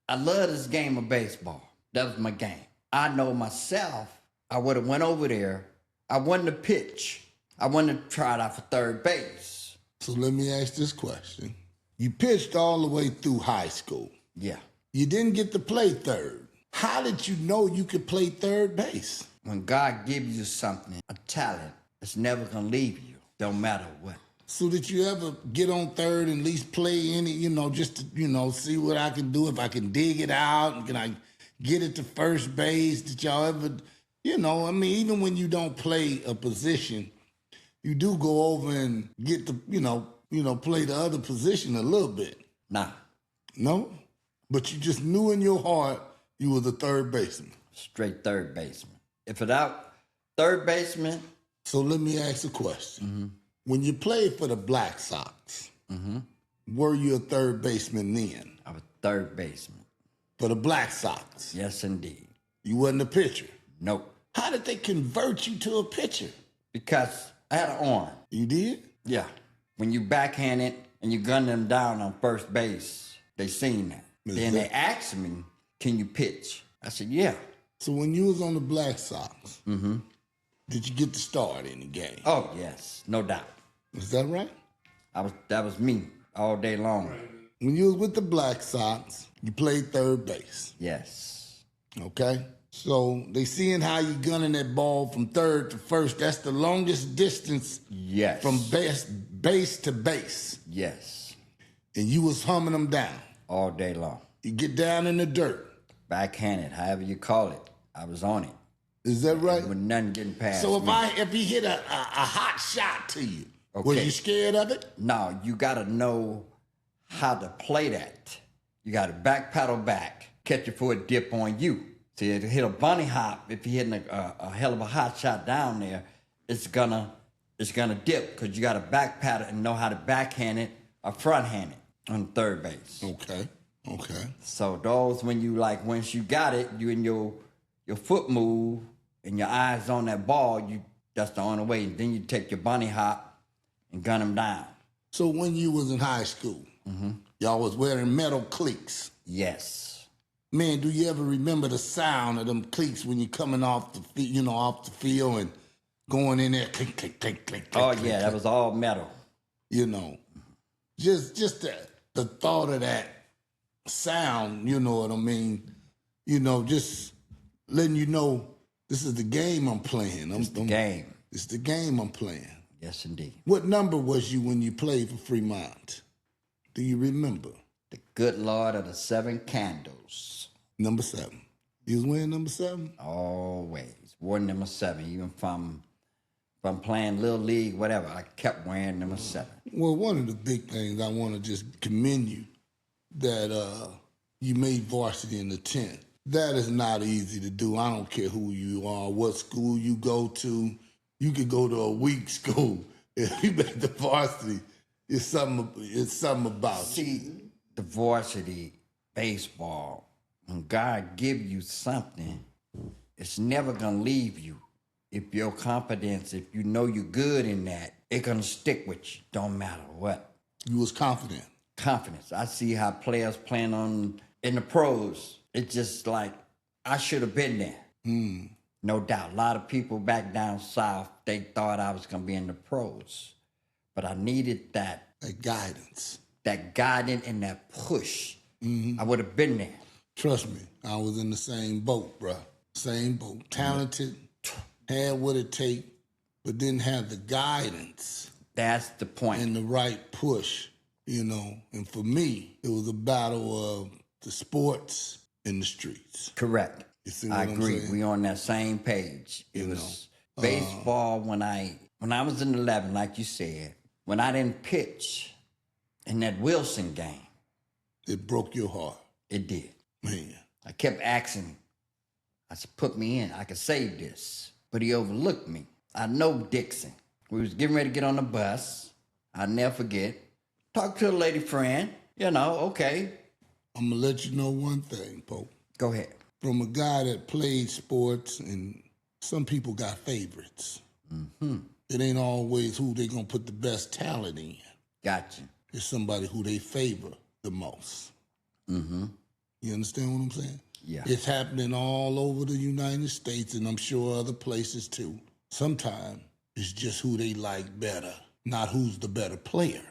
[SPEAKER 2] I love this game of baseball. That was my game. I know myself, I would have went over there. I wanted to pitch. I wanted to try it out for third base.
[SPEAKER 1] So let me ask this question. You pitched all the way through high school.
[SPEAKER 2] Yeah.
[SPEAKER 1] You didn't get to play third. How did you know you could play third base?
[SPEAKER 2] When God gives you something, a talent, it's never going to leave you, don't matter what.
[SPEAKER 1] So did you ever get on third and at least play any, just to, see what I can do, if I can dig it out, and can I get it to first base? Did y'all ever, even when you don't play a position, you do go over and get to, play the other position a little bit.
[SPEAKER 2] Nah.
[SPEAKER 1] No? But you just knew in your heart you was a third baseman.
[SPEAKER 2] Straight third baseman. If it out, third baseman.
[SPEAKER 1] So let me ask a question. When you played for the Black Sox, were you a third baseman then?
[SPEAKER 2] I was third baseman.
[SPEAKER 1] for the Black Sox.
[SPEAKER 2] Yes, indeed.
[SPEAKER 1] You wasn't a pitcher.
[SPEAKER 2] Nope.
[SPEAKER 1] How did they convert you to a pitcher?
[SPEAKER 2] Because I had an arm.
[SPEAKER 1] You did?
[SPEAKER 2] Yeah. When you backhand it and you gun them down on first base, they seen that. Then they asked me, can you pitch? I said, yeah.
[SPEAKER 1] So when you was on the Black Sox, did you get to start in the game?
[SPEAKER 2] Oh, yes. No doubt.
[SPEAKER 1] Is that right?
[SPEAKER 2] That was me all day long.
[SPEAKER 1] When you was with the Black Sox, you played third base.
[SPEAKER 2] Yes.
[SPEAKER 1] Okay? So they seeing how you gunning that ball from third to first. That's the longest distance
[SPEAKER 2] Yes.
[SPEAKER 1] from base to base.
[SPEAKER 2] Yes.
[SPEAKER 1] And you was humming them down.
[SPEAKER 2] All day long.
[SPEAKER 1] You get down in the dirt.
[SPEAKER 2] Backhanded, however you call it. I was on it.
[SPEAKER 1] Is that right?
[SPEAKER 2] With nothing getting past
[SPEAKER 1] So
[SPEAKER 2] me.
[SPEAKER 1] if he hit a hot shot to you, was
[SPEAKER 2] Okay.
[SPEAKER 1] you scared of it?
[SPEAKER 2] No, you got to know how to play that. You got to back paddle back, catch it for a dip on you. See, it hit a bunny hop. If you're hitting a hell of a hot shot down there, it's gonna dip because you got to back paddle and know how to backhand it or front hand it on third base.
[SPEAKER 1] Okay.
[SPEAKER 2] So those once you got it, you in your foot move and your eyes on that ball, that's the only way. And then you take your bunny hop and gun them down.
[SPEAKER 1] So when you was in high school, y'all was wearing metal cleats.
[SPEAKER 2] Yes.
[SPEAKER 1] Man, do you ever remember the sound of them cleats when you're coming off the field and going in there, click, click, click, click,
[SPEAKER 2] Oh
[SPEAKER 1] click,
[SPEAKER 2] yeah,
[SPEAKER 1] click,
[SPEAKER 2] that was all metal.
[SPEAKER 1] Just the thought of that sound, you know what I mean? Just letting you know this is the game I'm playing.
[SPEAKER 2] It's the game.
[SPEAKER 1] It's the game I'm playing.
[SPEAKER 2] Yes, indeed.
[SPEAKER 1] What number was you when you played for Fremont? Do you remember?
[SPEAKER 2] The good Lord of the 7 candles.
[SPEAKER 1] Number 7. You was wearing number 7?
[SPEAKER 2] Always. Wore number 7. Even if I'm playing Little League, whatever, I kept wearing number 7.
[SPEAKER 1] Well, one of the big things I want to just commend you that you made varsity in the 10th. That is not easy to do. I don't care who you are, what school you go to. You could go to a weak school. If you make the varsity, it's something about it.
[SPEAKER 2] See, the varsity baseball, when God give you something, it's never going to leave you. If your confidence, if you know you're good in that, it's going to stick with you, don't matter what.
[SPEAKER 1] You was confident.
[SPEAKER 2] Confidence. I see how players playing in the pros. It's just like, I should have been there. No doubt. A lot of people back down south, they thought I was going to be in the pros. But I needed that
[SPEAKER 1] guidance.
[SPEAKER 2] That guidance and that push. I would have been there.
[SPEAKER 1] Trust me, I was in the same boat, bruh. Same boat. Talented, had what it take, but didn't have the guidance.
[SPEAKER 2] That's the point.
[SPEAKER 1] And the right push, And for me, it was a battle of the sports and the streets.
[SPEAKER 2] Correct.
[SPEAKER 1] You see
[SPEAKER 2] I
[SPEAKER 1] what I'm
[SPEAKER 2] agree.
[SPEAKER 1] saying?
[SPEAKER 2] We on that same page. It was baseball when I was in 11, like you said, when I didn't pitch in that Wilson game.
[SPEAKER 1] It broke your heart.
[SPEAKER 2] It did.
[SPEAKER 1] Man.
[SPEAKER 2] I kept asking. I said, put me in. I could save this. But he overlooked me. I know Dixon. We was getting ready to get on the bus. I'll never forget. Talked to a lady friend. Okay.
[SPEAKER 1] I'm going to let you know one thing, Pope.
[SPEAKER 2] Go ahead.
[SPEAKER 1] From a guy that played sports, and some people got favorites. It ain't always who they going to put the best talent in.
[SPEAKER 2] Gotcha.
[SPEAKER 1] It's somebody who they favor the most. You understand what I'm saying?
[SPEAKER 2] Yeah.
[SPEAKER 1] It's happening all over the United States, and I'm sure other places too. Sometimes it's just who they like better, not who's the better player.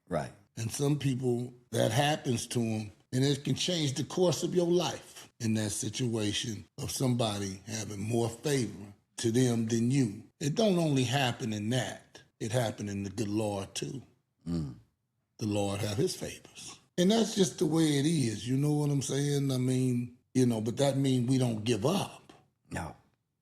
[SPEAKER 2] Right.
[SPEAKER 1] And some people, that happens to them, and it can change the course of your life in that situation of somebody having more favor to them than you. It don't only happen in that. It happened in the good Lord too. The Lord have his favors. And that's just the way it is. You know what I'm saying? I mean, but that means we don't give up.
[SPEAKER 2] No.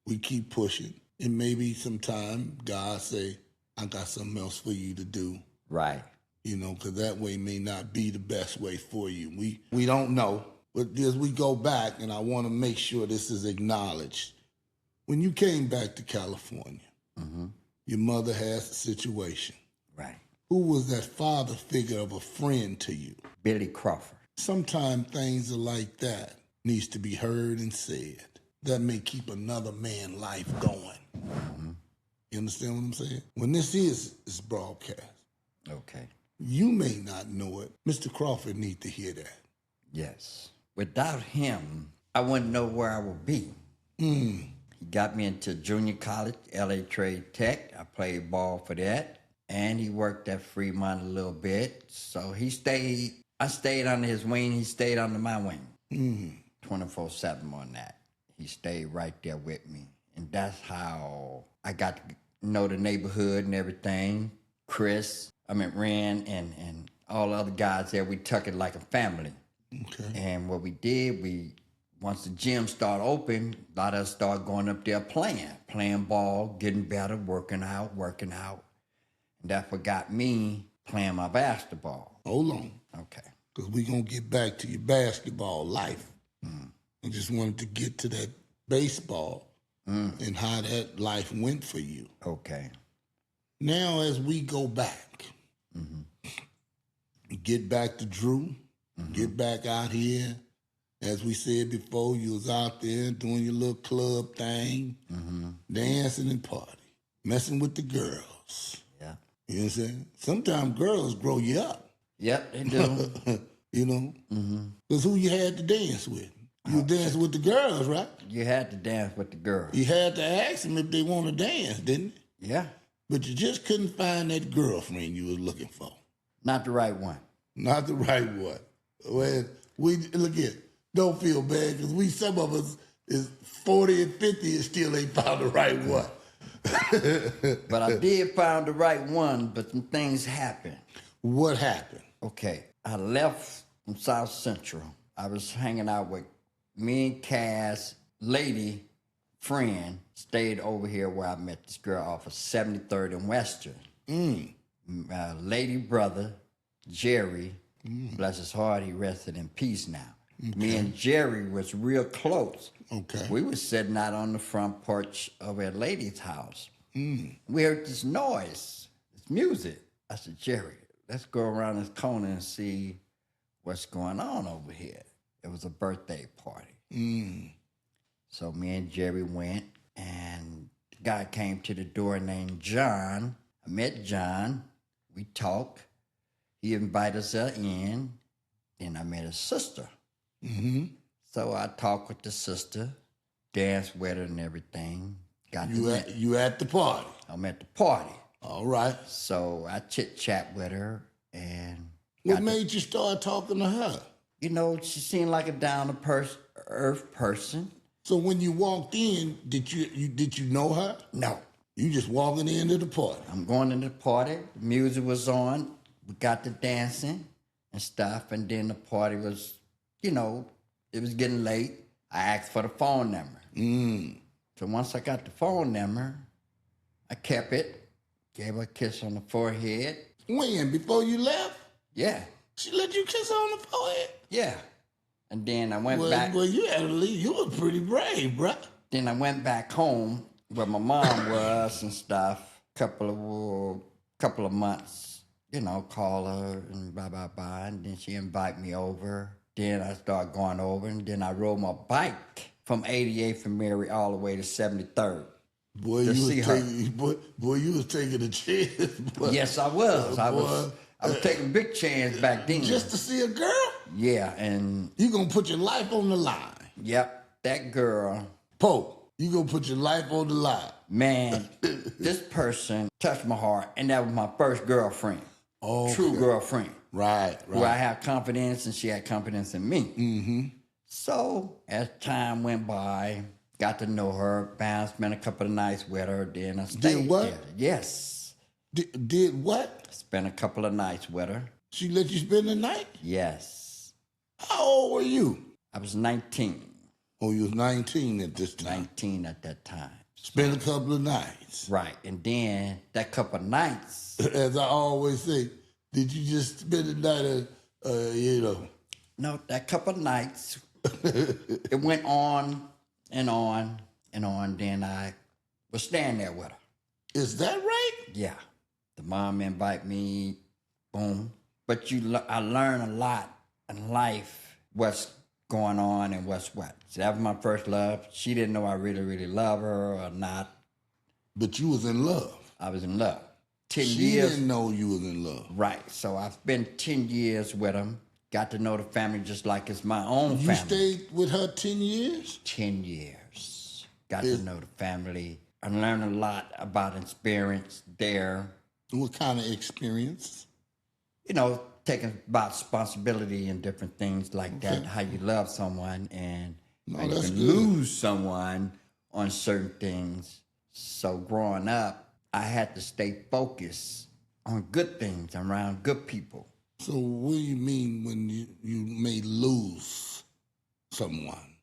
[SPEAKER 1] We keep pushing. And maybe sometime God say, I got something else for you to do.
[SPEAKER 2] Right.
[SPEAKER 1] Because that way may not be the best way for you. We don't know. But as we go back, and I want to make sure this is acknowledged, when you came back to California, your mother has a situation.
[SPEAKER 2] Right.
[SPEAKER 1] Who was that father figure of a friend to you?
[SPEAKER 2] Billy Crawford.
[SPEAKER 1] Sometimes things are like that. needs to be heard and said. That may keep another man's life going. You understand what I'm saying? When this is broadcast,
[SPEAKER 2] Okay.
[SPEAKER 1] you may not know it. Mr. Crawford need to hear that.
[SPEAKER 2] Yes. Without him, I wouldn't know where I would be. He got me into junior college, LA Trade Tech. I played ball for that. And he worked at Fremont a little bit. So I stayed under his wing. He stayed under my wing. 24/7 on that. He stayed right there with me. And that's how I got to know the neighborhood and everything. Ren and all the other guys there, we took it like a family.
[SPEAKER 1] Okay.
[SPEAKER 2] And what we did, once the gym started open, a lot of us started going up there playing ball, getting better, working out. And that's what got me playing my basketball.
[SPEAKER 1] Hold on.
[SPEAKER 2] Okay.
[SPEAKER 1] Because we're going to get back to your basketball life. I just wanted to get to that baseball and how that life went for you.
[SPEAKER 2] Okay.
[SPEAKER 1] Now, as we go back, get back to Drew, get back out here. As we said before, you was out there doing your little club thing, dancing and party, messing with the girls.
[SPEAKER 2] Yeah.
[SPEAKER 1] You know what I'm saying? Sometimes girls grow you up.
[SPEAKER 2] Yep, they do.
[SPEAKER 1] You know? Because who you had to dance with? You dance with the girls, right?
[SPEAKER 2] You had to dance with the girls.
[SPEAKER 1] You had to ask them if they want to dance, didn't you?
[SPEAKER 2] Yeah.
[SPEAKER 1] But you just couldn't find that girlfriend you was looking for.
[SPEAKER 2] Not the right one.
[SPEAKER 1] Not the right one. Well, look here. Don't feel bad because some of us is 40 and 50 and still ain't found the right one.
[SPEAKER 2] But I did find the right one, but some things happened.
[SPEAKER 1] What happened?
[SPEAKER 2] Okay. I left from South Central. I was hanging out with me and Cass, lady friend, stayed over here where I met this girl off of 73rd and Western. My lady brother, Jerry, bless his heart, he rested in peace now. Okay. Me and Jerry was real close.
[SPEAKER 1] Okay.
[SPEAKER 2] We was sitting out on the front porch of a lady's house. We heard this noise, this music. I said, Jerry, let's go around this corner and see what's going on over here. It was a birthday party. So me and Jerry went, and the guy came to the door named John. I met John. We talked. He invited us in. Then I met his sister. So I talked with the sister, danced with her and everything.
[SPEAKER 1] You at the party?
[SPEAKER 2] I'm at the party.
[SPEAKER 1] All right.
[SPEAKER 2] So I chit-chat with her. And
[SPEAKER 1] what made you start talking to her?
[SPEAKER 2] You know, she seemed like a down-to-earth person.
[SPEAKER 1] So when you walked in, did you know her?
[SPEAKER 2] No.
[SPEAKER 1] You just walking into the party?
[SPEAKER 2] I'm going to the party. The music was on. We got to dancing and stuff. And then the party was, you know, it was getting late. I asked for the phone number. So once I got the phone number, I kept it, gave her a kiss on the forehead.
[SPEAKER 1] When? Before you left?
[SPEAKER 2] Yeah.
[SPEAKER 1] She let you kiss her on the forehead?
[SPEAKER 2] Yeah. And then I went back.
[SPEAKER 1] Well, you had to leave. You were pretty brave, bruh.
[SPEAKER 2] Then I went back home where my mom was and stuff. Couple of months, you know, call her and blah. And then she invited me over. Then I started going over, and then I rode my bike from 88th and Mary all the way to 73rd.
[SPEAKER 1] Boy, you was taking a chance. Boy.
[SPEAKER 2] Yes, I was. I was taking a big chance back then.
[SPEAKER 1] Just to see a girl?
[SPEAKER 2] Yeah, and
[SPEAKER 1] you gonna put your life on the line.
[SPEAKER 2] Yep, that girl.
[SPEAKER 1] Pope, you gonna put your life on the line.
[SPEAKER 2] Man, this person touched my heart, and that was my first girlfriend. Oh, true girlfriend.
[SPEAKER 1] Right.
[SPEAKER 2] Who I had confidence, and she had confidence in me. So as time went by, got to know her, spent a couple of nights with her, then I stayed.
[SPEAKER 1] Did what?
[SPEAKER 2] There. Yes.
[SPEAKER 1] Did what?
[SPEAKER 2] Spent a couple of nights with her.
[SPEAKER 1] She let you spend the night?
[SPEAKER 2] Yes.
[SPEAKER 1] How old were you?
[SPEAKER 2] I was 19.
[SPEAKER 1] Oh, you was 19 at this time.
[SPEAKER 2] 19 at that time.
[SPEAKER 1] Spent a couple of nights.
[SPEAKER 2] Right. And then that couple of nights.
[SPEAKER 1] As I always say, did you just spend the night
[SPEAKER 2] No, that couple of nights, it went on and on and on. Then I was staying there with her.
[SPEAKER 1] Is that right?
[SPEAKER 2] Yeah. The mom invite me, boom. But I learned a lot in life, what's going on and what's what. So that was my first love. She didn't know I really, really love her or not.
[SPEAKER 1] But you was in love.
[SPEAKER 2] I was in love. 10
[SPEAKER 1] She
[SPEAKER 2] years.
[SPEAKER 1] didn't know you was in love.
[SPEAKER 2] Right. So I spent 10 years with him. Got to know the family just like it's my own
[SPEAKER 1] You
[SPEAKER 2] family.
[SPEAKER 1] stayed with her 10 years?
[SPEAKER 2] 10 years. Got to know the family. I learned a lot about experience there.
[SPEAKER 1] What kind of experience?
[SPEAKER 2] You know, taking about responsibility and different things like that, how you love someone and how you can lose someone on certain things. So growing up, I had to stay focused on good things, around good people.
[SPEAKER 1] So what do you mean when you may lose someone?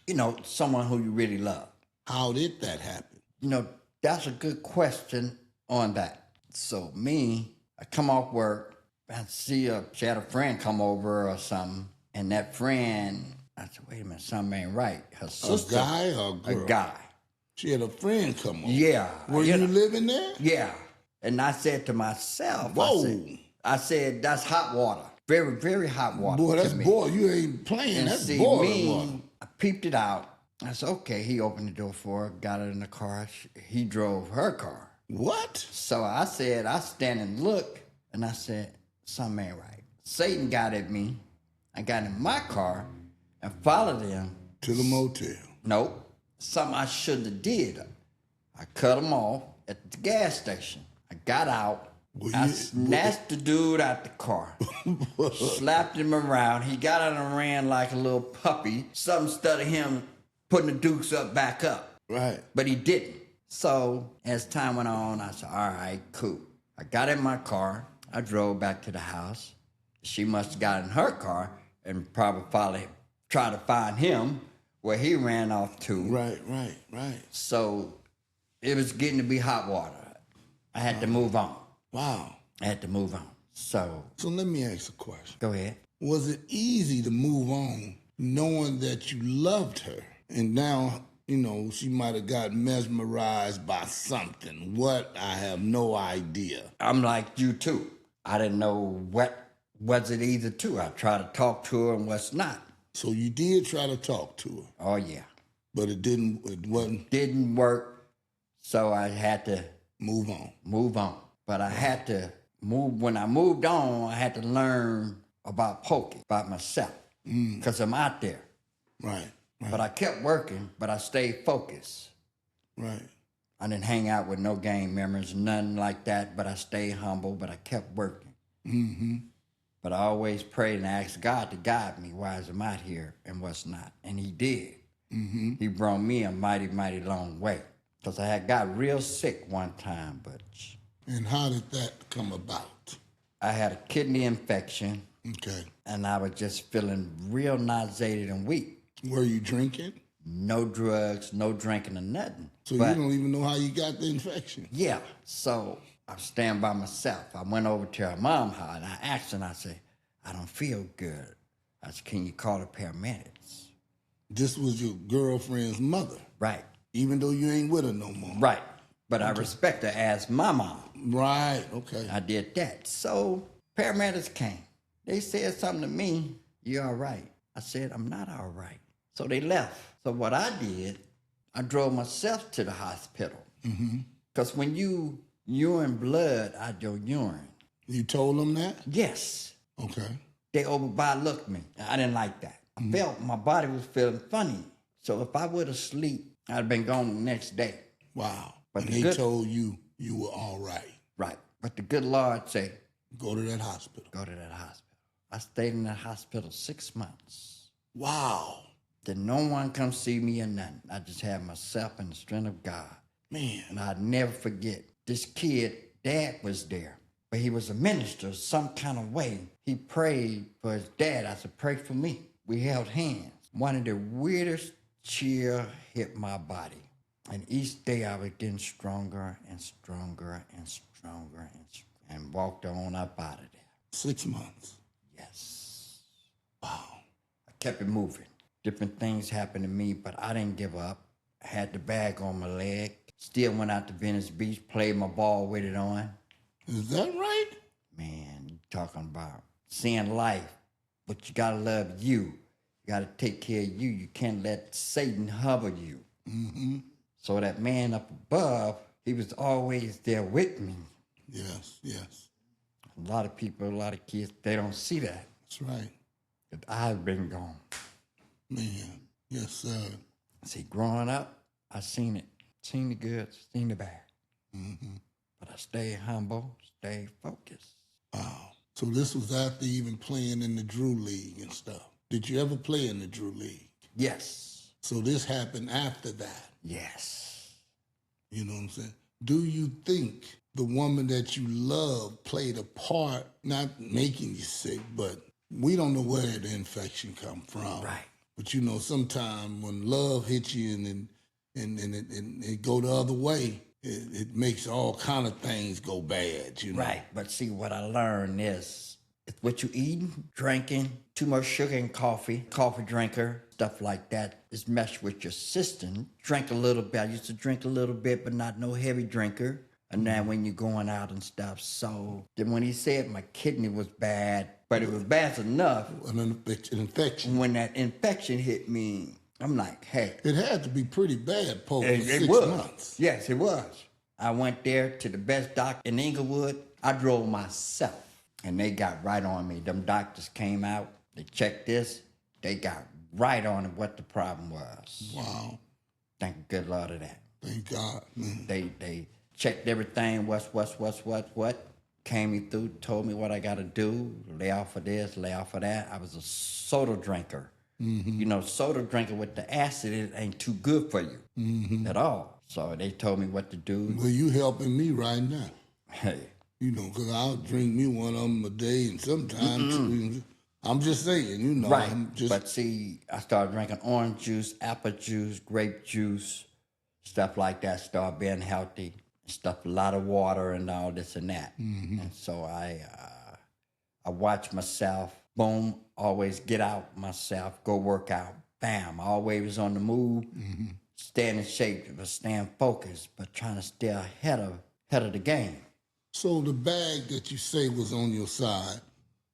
[SPEAKER 2] You know, someone who you really love.
[SPEAKER 1] How did that happen?
[SPEAKER 2] You know, that's a good question on that. So me, I come off work, I see she had a friend come over or something, and that friend, I said, wait a minute, something ain't right. Her sister.
[SPEAKER 1] A guy or a girl?
[SPEAKER 2] A guy.
[SPEAKER 1] She had a friend come over.
[SPEAKER 2] Yeah.
[SPEAKER 1] Were you living there?
[SPEAKER 2] Yeah. And I said to myself,
[SPEAKER 1] whoa.
[SPEAKER 2] I said, that's hot water. Very, very hot water.
[SPEAKER 1] Boy, that's boy. You ain't playing.
[SPEAKER 2] And
[SPEAKER 1] that's
[SPEAKER 2] see,
[SPEAKER 1] boiling water.
[SPEAKER 2] I peeped it out. I said, okay. He opened the door for her, got her in the car. He drove her car.
[SPEAKER 1] What?
[SPEAKER 2] So I said, I stand and look, and I said, something ain't right. Satan got at me. I got in my car and followed him.
[SPEAKER 1] To the motel.
[SPEAKER 2] Nope. Something I shouldn't have did. I cut him off at the gas station. I got out. I snatched the dude out the car. Slapped him around. He got out and ran like a little puppy. Something stuck him putting the dukes up back up.
[SPEAKER 1] Right.
[SPEAKER 2] But he didn't. So as time went on, I said, all right, cool. I got in my car. I drove back to the house. She must have got in her car and probably tried to find him where he ran off to.
[SPEAKER 1] Right.
[SPEAKER 2] So it was getting to be hot water. I had to move on.
[SPEAKER 1] Wow.
[SPEAKER 2] I had to move on. So
[SPEAKER 1] let me ask a question.
[SPEAKER 2] Go ahead.
[SPEAKER 1] Was it easy to move on knowing that you loved her? And now, you know, she might have got mesmerized by something. What? I have no idea.
[SPEAKER 2] I'm like you too. I didn't know what was it either two. I tried to talk to her and what's not.
[SPEAKER 1] So you did try to talk to her.
[SPEAKER 2] Oh yeah.
[SPEAKER 1] But it wasn't.
[SPEAKER 2] Didn't work. So I had to
[SPEAKER 1] move on.
[SPEAKER 2] But I had to move. When I moved on, I had to learn about poker, about myself. Because I'm out there.
[SPEAKER 1] Right.
[SPEAKER 2] But I kept working, but I stayed focused.
[SPEAKER 1] Right.
[SPEAKER 2] I didn't hang out with no gang members, nothing like that, but I stayed humble, but I kept working.
[SPEAKER 1] Mm-hmm.
[SPEAKER 2] But I always prayed and asked God to guide me why I'm out here and what's not. And he did.
[SPEAKER 1] Mm-hmm.
[SPEAKER 2] He brought me a mighty, mighty long way. Because I had got real sick one time, Butch.
[SPEAKER 1] And how did that come about?
[SPEAKER 2] I had a kidney infection.
[SPEAKER 1] Okay.
[SPEAKER 2] And I was just feeling real nauseated and weak.
[SPEAKER 1] Were you drinking?
[SPEAKER 2] No drugs, no drinking or nothing.
[SPEAKER 1] So you don't even know how you got the infection?
[SPEAKER 2] Yeah. So I was staying by myself. I went over to her mom's house and I asked her and I said, I don't feel good. I said, can you call the paramedics?
[SPEAKER 1] This was your girlfriend's mother?
[SPEAKER 2] Right.
[SPEAKER 1] Even though you ain't with her no more?
[SPEAKER 2] Right. But I respect her as my mom.
[SPEAKER 1] Right, okay.
[SPEAKER 2] I did that. So paramedics came. They said something to me, you all right? I said, I'm not all right. So they left. So what I did, I drove myself to the hospital. Because when you urine blood out your urine.
[SPEAKER 1] You told them that?
[SPEAKER 2] Yes.
[SPEAKER 1] Okay.
[SPEAKER 2] They overlooked me. I didn't like that. I felt my body was feeling funny. So if I would have slept, I'd have been gone the next day.
[SPEAKER 1] Wow.
[SPEAKER 2] But
[SPEAKER 1] and they told you you were all right.
[SPEAKER 2] Right. But the good Lord said,
[SPEAKER 1] go to that hospital.
[SPEAKER 2] Go to that hospital. I stayed in that hospital 6 months.
[SPEAKER 1] Wow.
[SPEAKER 2] Did no one come see me or nothing. I just had myself and the strength of God.
[SPEAKER 1] Man.
[SPEAKER 2] And I'd never forget. This kid, dad was there. But he was a minister some kind of way. He prayed for his dad. I said, pray for me. We held hands. One of the weirdest chill hit my body. And each day I was getting stronger and stronger and stronger and walked on up out of there.
[SPEAKER 1] 6 months.
[SPEAKER 2] Yes.
[SPEAKER 1] Wow.
[SPEAKER 2] I kept it moving. Different things happened to me, but I didn't give up. I had the bag on my leg. Still went out to Venice Beach, played my ball with it on.
[SPEAKER 1] Is that right?
[SPEAKER 2] Man, you talking about seeing life, but you gotta love you. You got to take care of you. You can't let Satan hover you.
[SPEAKER 1] Mm-hmm.
[SPEAKER 2] So that man up above, he was always there with me.
[SPEAKER 1] Yes, yes.
[SPEAKER 2] A lot of people, a lot of kids, they don't see that.
[SPEAKER 1] That's right.
[SPEAKER 2] But I've been gone.
[SPEAKER 1] Man, yes, sir.
[SPEAKER 2] See, growing up, I seen it. Seen the good, seen the bad.
[SPEAKER 1] Mm-hmm.
[SPEAKER 2] But I stayed humble, stayed focused.
[SPEAKER 1] Wow. So this was after even playing in the Drew League and stuff. Did you ever play in the Drew League?
[SPEAKER 2] Yes.
[SPEAKER 1] So this happened after that.
[SPEAKER 2] Yes.
[SPEAKER 1] You know what I'm saying? Do you think the woman that you love played a part, not making you sick, but we don't know where the infection come from.
[SPEAKER 2] Right.
[SPEAKER 1] But you know, sometimes when love hits you and it go the other way, it makes all kind of things go bad, you know?
[SPEAKER 2] Right. But see, what I learned is it's what you eating, drinking, too much sugar and coffee drinker, stuff like that is meshed with your system. Drink a little bit. I used to drink a little bit, but not no heavy drinker. And now when you're going out and stuff. So then when he said my kidney was bad, but it was bad enough.
[SPEAKER 1] An infection.
[SPEAKER 2] When that infection hit me, I'm like, hey.
[SPEAKER 1] It had to be pretty bad, Pope, for
[SPEAKER 2] It
[SPEAKER 1] 6
[SPEAKER 2] was.
[SPEAKER 1] months.
[SPEAKER 2] Yes, it was. I went there to the best doctor in Inglewood. I drove myself, and they got right on me. Them doctors came out, they checked this, they got right on what the problem was.
[SPEAKER 1] Wow.
[SPEAKER 2] Thank the good Lord of that.
[SPEAKER 1] Thank God. Man.
[SPEAKER 2] They checked everything, what, came me through, told me what I got to do, lay off of this, lay off of that. I was a soda drinker. Mm-hmm. You know, soda drinker with the acid, it ain't too good for you at all. So they told me what to do.
[SPEAKER 1] Well, you helping me right now.
[SPEAKER 2] Hey.
[SPEAKER 1] You know, because I'll drink me one of them a day and sometimes two. I'm just saying, you know.
[SPEAKER 2] Right.
[SPEAKER 1] I'm just,
[SPEAKER 2] But see, I started drinking orange juice, apple juice, grape juice, stuff like that. Started being healthy, stuff, a lot of water and all this and that. And so I watch myself, boom, always get out myself, go work out, bam, always was on the move, staying in shape, but staying focused, but trying to stay ahead of the game.
[SPEAKER 1] So the bag that you say was on your side,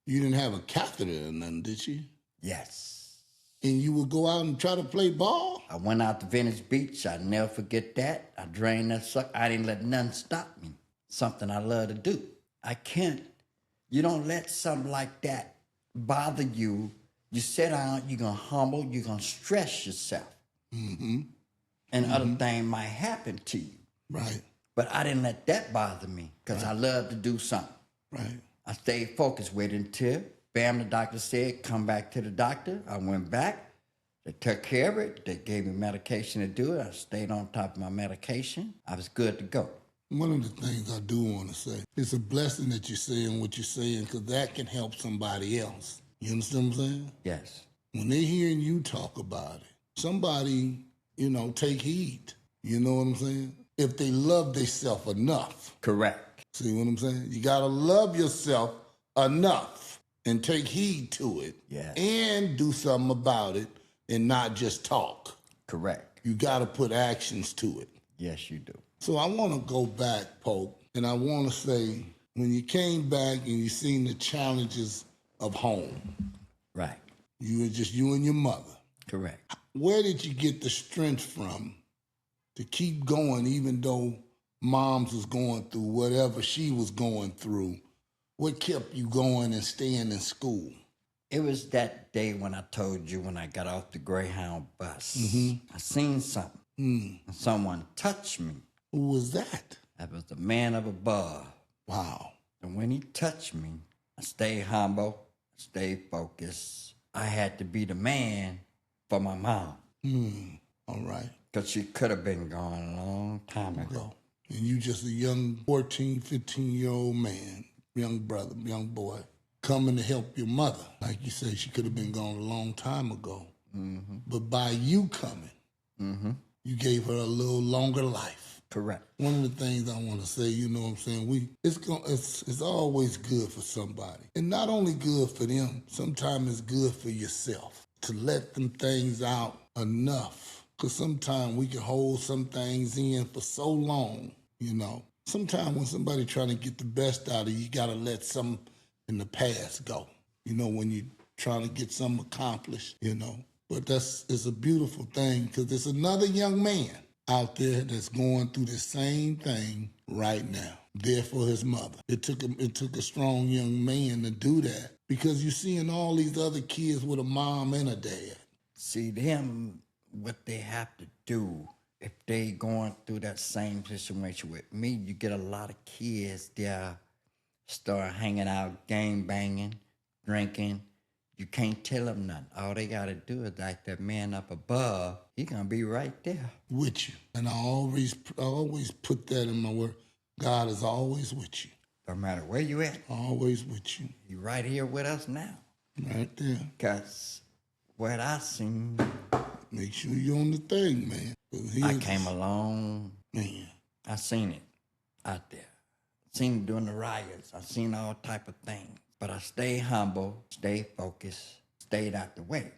[SPEAKER 1] you didn't have a catheter or nothing, did you?
[SPEAKER 2] Yes.
[SPEAKER 1] And you would go out and try to play ball?
[SPEAKER 2] I went out to Venice Beach. I never forget that. I drained that sucker. I didn't let nothing stop me. Something I love to do. I can't. You don't let something like that bother you. You sit down, you're going to humble, you're going to stress yourself. And other things might happen to you.
[SPEAKER 1] Right.
[SPEAKER 2] But I didn't let that bother me because I love to do something.
[SPEAKER 1] Right.
[SPEAKER 2] I stayed focused with it until, bam, the doctor said, come back to the doctor. I went back. They took care of it. They gave me medication to do it. I stayed on top of my medication. I was good to go.
[SPEAKER 1] One of the things I do want to say, it's a blessing that you're saying what you're saying because that can help somebody else. You understand what I'm saying?
[SPEAKER 2] Yes.
[SPEAKER 1] When they hearing you talk about it, somebody, you know, take heed. You know what I'm saying? If they love themselves enough.
[SPEAKER 2] Correct.
[SPEAKER 1] See what I'm saying? You got to love yourself enough and take heed to it.
[SPEAKER 2] Yes.
[SPEAKER 1] And do something about it and not just talk.
[SPEAKER 2] Correct.
[SPEAKER 1] You got to put actions to it.
[SPEAKER 2] Yes, you do.
[SPEAKER 1] So I want to go back, Pope, and I want to say, when you came back and you seen the challenges of home,
[SPEAKER 2] Right.
[SPEAKER 1] you were just you and your mother.
[SPEAKER 2] Correct.
[SPEAKER 1] Where did you get the strength from to keep going even though Mom's was going through whatever she was going through? What kept you going and staying in school?
[SPEAKER 2] It was that day when I told you when I got off the Greyhound bus. I seen something. Someone touched me.
[SPEAKER 1] Who was that?
[SPEAKER 2] That was the man up above.
[SPEAKER 1] Wow.
[SPEAKER 2] And when he touched me, I stayed humble, stayed focused. I had to be the man for my mom.
[SPEAKER 1] All right.
[SPEAKER 2] Because she could have been gone a long time ago.
[SPEAKER 1] And you just a young 14, 15-year-old man, young brother, young boy, coming to help your mother. Like you said, she could have been gone a long time ago. But by you coming, you gave her a little longer life.
[SPEAKER 2] Correct.
[SPEAKER 1] One of the things I want to say, you know what I'm saying, it's always good for somebody. And not only good for them, sometimes it's good for yourself to let them things out enough. Because sometimes we can hold some things in for so long, you know. Sometimes when somebody trying to get the best out of you, you got to let some in the past go. You know, when you trying to get something accomplished, But it's a beautiful thing because there's another young man out there that's going through the same thing right now. There for his mother. It took a strong young man to do that because you're seeing all these other kids with a mom and a dad.
[SPEAKER 2] See them, what they have to do if they going through that same situation with me. You get a lot of kids there start hanging out, gang banging, drinking. You can't tell them nothing. All they got to do is like that man up above. He gonna be right there
[SPEAKER 1] with you. And I always put that in my word. God is always with you.
[SPEAKER 2] No matter where you at.
[SPEAKER 1] Always with you.
[SPEAKER 2] He right here with us now.
[SPEAKER 1] Right there.
[SPEAKER 2] Because what I seen.
[SPEAKER 1] Make sure you're on the thing, man.
[SPEAKER 2] I came along.
[SPEAKER 1] Man.
[SPEAKER 2] I seen it out there. Seen it during the riots. I seen all type of things. But I stayed humble, stayed focused, stayed out the way.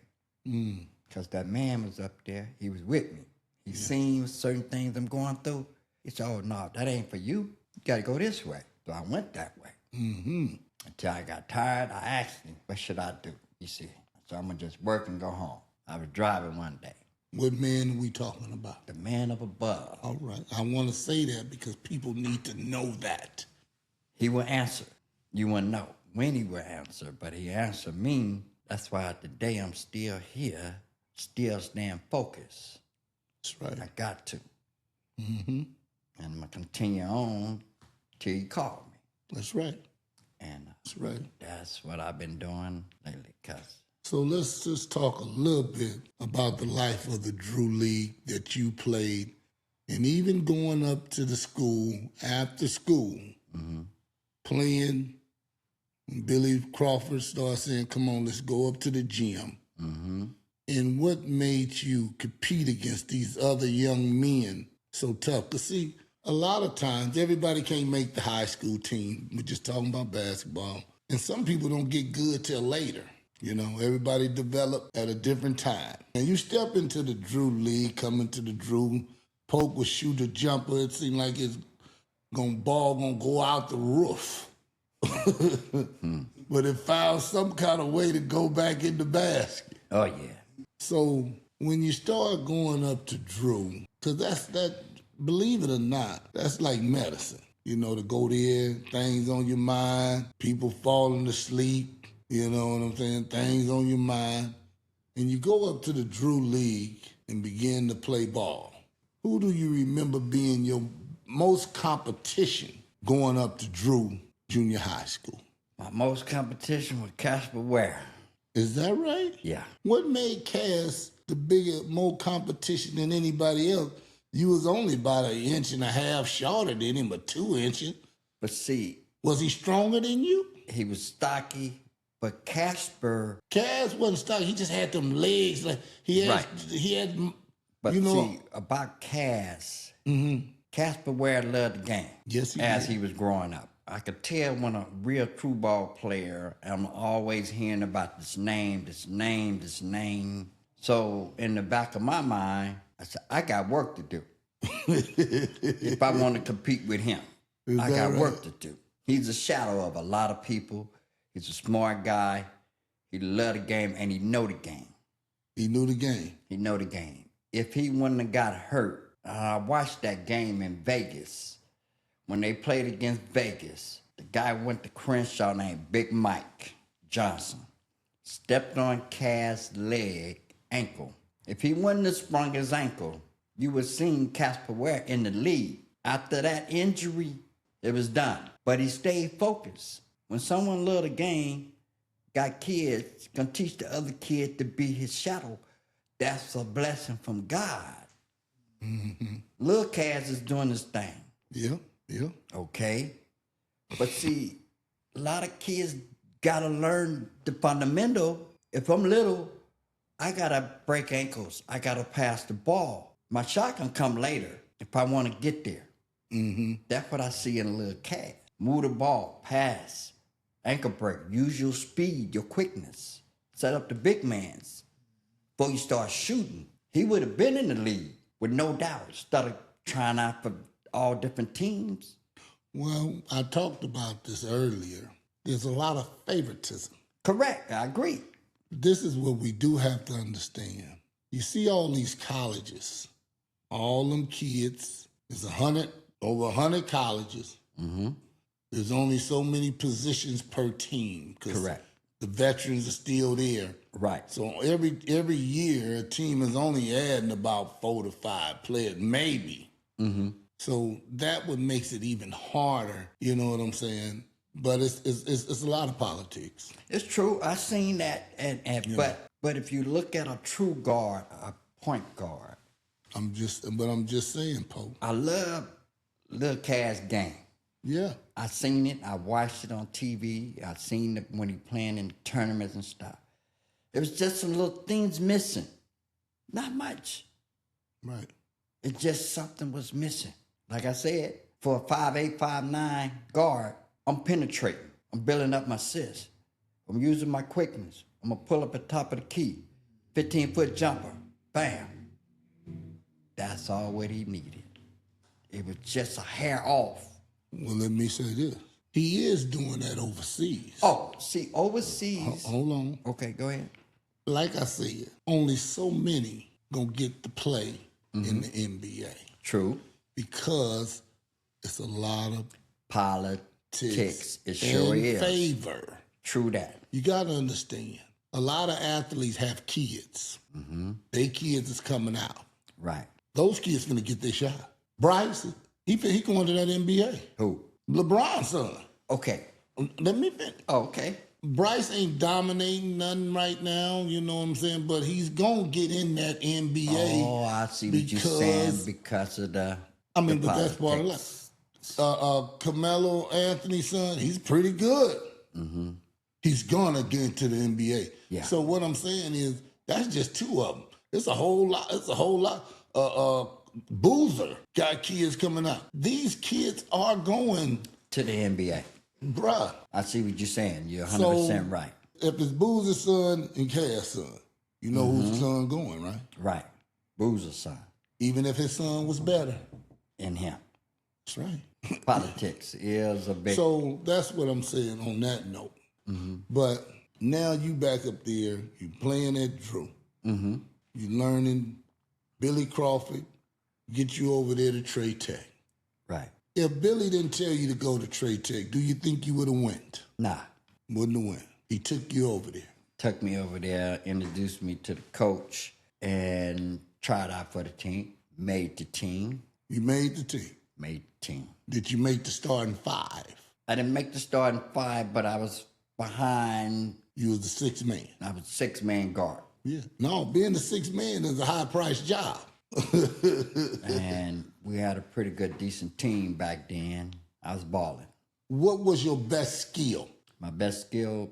[SPEAKER 2] Because that man was up there. He was with me. He seen certain things I'm going through. He said, oh, no, that ain't for you. You got to go this way. So I went that way. Until I got tired, I asked him, what should I do? He said, so I'm going to just work and go home. I was driving one day.
[SPEAKER 1] What man are we talking about?
[SPEAKER 2] The man up above.
[SPEAKER 1] All right. I want to say that because people need to know that.
[SPEAKER 2] He will answer. You wouldn't know when he will answer, but he answered me. That's why today I'm still here, still staying focused.
[SPEAKER 1] That's right.
[SPEAKER 2] I got to. And I'm going to continue on till he called me.
[SPEAKER 1] That's right.
[SPEAKER 2] And
[SPEAKER 1] that's right.
[SPEAKER 2] That's what I've been doing lately.
[SPEAKER 1] So let's just talk a little bit about the life of the Drew League that you played, and even going up to the school, after school, playing. When Billy Crawford started saying, come on, let's go up to the gym. And what made you compete against these other young men so tough? Because, see, a lot of times, everybody can't make the high school team. We're just talking about basketball. And some people don't get good till later. Everybody develop at a different time. And you step into the Drew League, come into the Drew, Polk would shoot a jumper. It seemed like ball gonna go out the roof. But it found some kind of way to go back in the basket.
[SPEAKER 2] Oh, yeah.
[SPEAKER 1] So when you start going up to Drew, because believe it or not, that's like medicine. To go there, things on your mind, people falling asleep, you know what I'm saying, things on your mind. And you go up to the Drew League and begin to play ball. Who do you remember being your most competition going up to Drew Junior High School?
[SPEAKER 2] My most competition was Casper Ware.
[SPEAKER 1] Is that right?
[SPEAKER 2] Yeah.
[SPEAKER 1] What made Cass more competition than anybody else? You was only about 1.5 inches shorter than him, but 2 inches.
[SPEAKER 2] But see...
[SPEAKER 1] Was he stronger than you?
[SPEAKER 2] He was stocky, but Cass
[SPEAKER 1] wasn't stocky. He just had them legs. Like he had,
[SPEAKER 2] But see, about Cass, Casper Ware loved the game.
[SPEAKER 1] Yes,
[SPEAKER 2] he was growing up. I could tell when a real true ball player, I'm always hearing about this name. So in the back of my mind, I said, I got work to do. If I want to compete with him, I got work to do. He's a shadow of a lot of people. He's a smart guy. He loved the game, and he know the game.
[SPEAKER 1] He knew the game.
[SPEAKER 2] He know the game. If he wouldn't have got hurt, I watched that game in Vegas. When they played against Vegas, the guy went to Crenshaw named Big Mike Johnson. Stepped on Cass' ankle. If he wouldn't have sprung his ankle, you would have seen Casper Ware in the league. After that injury, it was done. But he stayed focused. When someone loved the game, got kids, gonna teach the other kid to be his shadow, that's a blessing from God. Lil Cass is doing his thing.
[SPEAKER 1] Yeah.
[SPEAKER 2] Okay? But see, a lot of kids gotta learn the fundamental. If I'm little, I gotta break ankles. I gotta pass the ball. My shot can come later if I want to get there. That's what I see in a little cat. Move the ball, pass, ankle break, use your speed, your quickness. Set up the big mans before you start shooting. He would have been in the league with no doubt. Started trying out for all different teams.
[SPEAKER 1] Well, I talked about this earlier. There's a lot of favoritism.
[SPEAKER 2] Correct, I agree.
[SPEAKER 1] this is what we do have to understand. You see all these colleges, all them kids. There's over 100 colleges.
[SPEAKER 2] Mm-hmm.
[SPEAKER 1] There's only so many positions per team because
[SPEAKER 2] Correct.
[SPEAKER 1] the veterans are still there.
[SPEAKER 2] Right.
[SPEAKER 1] So every year a team is only adding about 4 to 5 players, maybe.
[SPEAKER 2] Mm-hmm.
[SPEAKER 1] So that what makes it even harder. You know what I'm saying? But it's a lot of politics.
[SPEAKER 2] It's true. I seen that, and
[SPEAKER 1] Yeah.
[SPEAKER 2] but if you look at a true guard, a point guard,
[SPEAKER 1] I'm just saying, Pope.
[SPEAKER 2] I love Lil Cass game.
[SPEAKER 1] Yeah.
[SPEAKER 2] I seen it. I watched it on TV. I seen it when he playing in tournaments and stuff. It was just some little things missing. Not much.
[SPEAKER 1] Right.
[SPEAKER 2] It just something was missing. Like I said, for a 5'8", 5'9" guard, I'm penetrating. I'm building up my assists. I'm using my quickness. I'm going to pull up at the top of the key. 15-foot jumper. Bam. That's all what he needed. It was just a hair off.
[SPEAKER 1] Well, let me say this. He is doing that overseas.
[SPEAKER 2] Oh, see, overseas.
[SPEAKER 1] Hold on.
[SPEAKER 2] Okay, go ahead.
[SPEAKER 1] Like I said, only so many gonna get to play in the NBA
[SPEAKER 2] True.
[SPEAKER 1] because it's a lot of
[SPEAKER 2] Politics. It sure
[SPEAKER 1] in
[SPEAKER 2] is.
[SPEAKER 1] favor.
[SPEAKER 2] True that.
[SPEAKER 1] You gotta understand. A lot of athletes have kids. Their kids is coming out.
[SPEAKER 2] Right.
[SPEAKER 1] Those kids finna get their shot. Bryce, he going to that NBA.
[SPEAKER 2] Who?
[SPEAKER 1] LeBron's son.
[SPEAKER 2] Okay.
[SPEAKER 1] Let me finish.
[SPEAKER 2] Oh, okay.
[SPEAKER 1] Bryce ain't dominating nothing right now, you know what I'm saying? But he's gonna get in that NBA.
[SPEAKER 2] Oh, I see what you're saying because of the.
[SPEAKER 1] I mean,
[SPEAKER 2] the
[SPEAKER 1] but that's part of
[SPEAKER 2] politics.
[SPEAKER 1] life. Carmelo Anthony's son, he's pretty good. He's gonna get into the NBA.
[SPEAKER 2] Yeah.
[SPEAKER 1] So what I'm saying is that's just 2 of them. It's a whole lot. It's a whole lot. Boozer got kids coming out. These kids are going,
[SPEAKER 2] To the NBA.
[SPEAKER 1] bruh.
[SPEAKER 2] I see what you're saying. You're 100% right.
[SPEAKER 1] If it's Boozer's son and Cass' son, you know who's the son going, right?
[SPEAKER 2] Right. Boozer's son.
[SPEAKER 1] Even if his son was better.
[SPEAKER 2] In him.
[SPEAKER 1] That's right.
[SPEAKER 2] Politics is a big.
[SPEAKER 1] So that's what I'm saying on that note. But now you back up there, you playing at Drew. You learning Billy Crawford, get you over there to Trey Tech.
[SPEAKER 2] Right.
[SPEAKER 1] If Billy didn't tell you to go to Trey Tech, do you think you would have went?
[SPEAKER 2] Nah.
[SPEAKER 1] Wouldn't have went. He took you over there.
[SPEAKER 2] Took me over there, introduced me to the coach, and tried out for the team. Made the team.
[SPEAKER 1] You made the team.
[SPEAKER 2] Made the team.
[SPEAKER 1] Did you make the starting 5?
[SPEAKER 2] I didn't make the starting 5, but I was behind.
[SPEAKER 1] You was the 6th man.
[SPEAKER 2] I was 6-man guard.
[SPEAKER 1] Yeah. No, being the 6th man is a high-priced job.
[SPEAKER 2] And we had a pretty good, decent team back then. I was balling.
[SPEAKER 1] What was your best skill
[SPEAKER 2] My best skill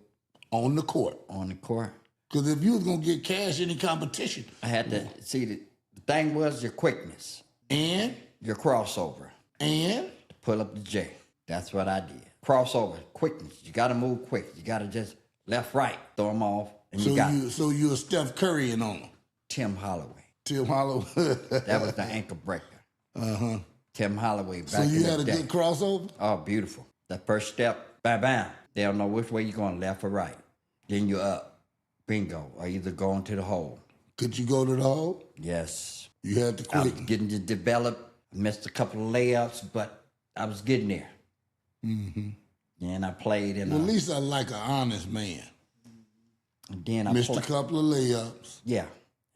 [SPEAKER 1] on the court?
[SPEAKER 2] on the court,
[SPEAKER 1] Because if you was going to get cash in any competition,
[SPEAKER 2] I had to see the thing was your quickness,
[SPEAKER 1] and
[SPEAKER 2] your crossover, pull up the J. That's what I did. Crossover, quickness. You got to move quick. You got to just left, right, throw them off, and you got it.
[SPEAKER 1] so you a Steph Curry and on them.
[SPEAKER 2] Tim Holloway.
[SPEAKER 1] Tim Holloway.
[SPEAKER 2] That was the ankle breaker. Tim Holloway back
[SPEAKER 1] So you
[SPEAKER 2] in
[SPEAKER 1] had
[SPEAKER 2] the
[SPEAKER 1] a
[SPEAKER 2] day.
[SPEAKER 1] good crossover?
[SPEAKER 2] Oh, beautiful. That first step, bam, bam. They don't know which way you're going, left or right. Then you're up. Bingo. Or either going to the hole.
[SPEAKER 1] Could you go to the hole?
[SPEAKER 2] Yes.
[SPEAKER 1] You had to
[SPEAKER 2] I was
[SPEAKER 1] quit.
[SPEAKER 2] getting to develop. Missed a couple of layups, but I was getting there. And I played in
[SPEAKER 1] Well, at least I like an honest man.
[SPEAKER 2] then I
[SPEAKER 1] Missed a
[SPEAKER 2] played.
[SPEAKER 1] couple of layups.
[SPEAKER 2] Yeah.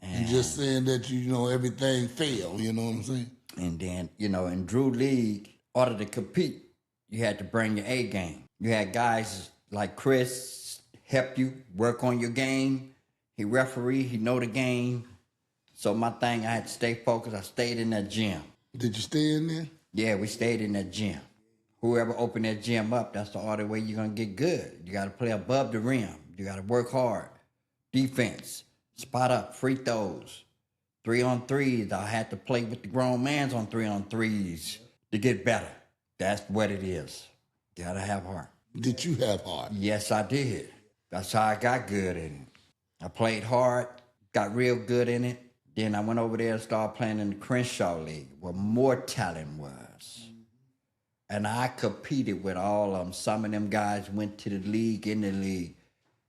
[SPEAKER 1] You
[SPEAKER 2] And,
[SPEAKER 1] just saying that you know everything failed. You know what I'm saying?
[SPEAKER 2] and then, in Drew League, in order to compete, you had to bring your A game. You had guys like Chris help you work on your game. He referee, he know the game. So my thing, I had to stay focused. I stayed in that gym.
[SPEAKER 1] Did you stay in there?
[SPEAKER 2] Yeah, we stayed in that gym. Whoever opened that gym up, that's the only way you're going to get good. You got to play above the rim. You got to work hard. Defense, spot up, free throws, 3-on-3s. I had to play with the grown mans on 3-on-3s to get better. That's what it is. Got to have heart.
[SPEAKER 1] Did you have heart?
[SPEAKER 2] Yes, I did. That's how I got good in it. I played hard, got real good in it. Then I went over there and started playing in the Crenshaw League, where more talent was. And I competed with all of them. Some of them guys went to the league, in the league.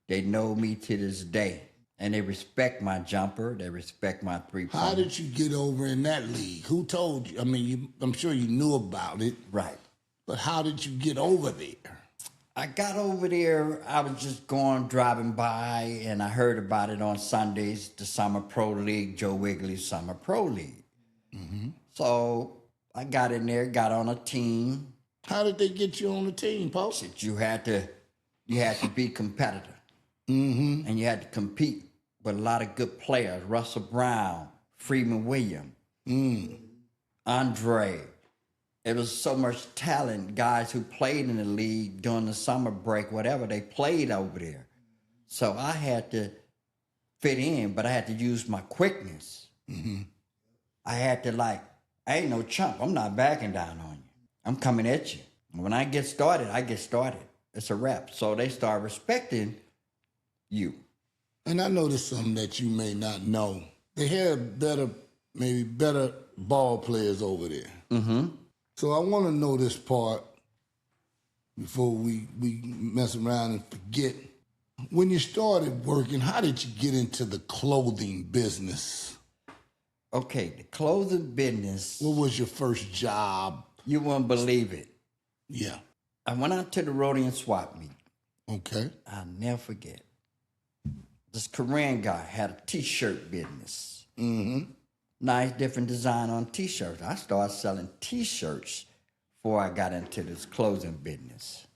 [SPEAKER 2] They know me to this day. And they respect my jumper. They respect my
[SPEAKER 1] How
[SPEAKER 2] three-pointer.
[SPEAKER 1] did you get over in that league? Who told you? I mean, I'm sure you knew about it,
[SPEAKER 2] Right.
[SPEAKER 1] but how did you get over there?
[SPEAKER 2] I got over there, I was just driving by, and I heard about it on Sundays, the Summer Pro League, Joe Wigley's Summer Pro League. So I got in there, got on a team.
[SPEAKER 1] How did they get you on the team, Pope?
[SPEAKER 2] That you had to be competitive. And you had to compete with a lot of good players. Russell Brown, Freeman Williams, Andre. It was so much talent, guys who played in the league during the summer break, whatever, they played over there. So I had to fit in, but I had to use my quickness. I had to I ain't no chump. I'm not backing down on you. I'm coming at you. When I get started, I get started. It's a wrap. So they start respecting you.
[SPEAKER 1] And I noticed something that you may not know. They have maybe better ball players over there. So I want to know this part before we mess around and forget. When you started working, how did you get into the clothing business?
[SPEAKER 2] Okay, the clothing business.
[SPEAKER 1] What was your first job?
[SPEAKER 2] You wouldn't believe it.
[SPEAKER 1] Yeah.
[SPEAKER 2] I went out to the Rhodian swap meet.
[SPEAKER 1] Okay.
[SPEAKER 2] I'll never forget. This Korean guy had a T-shirt business. Nice, different design on T-shirts. I started selling T-shirts before I got into this clothing business.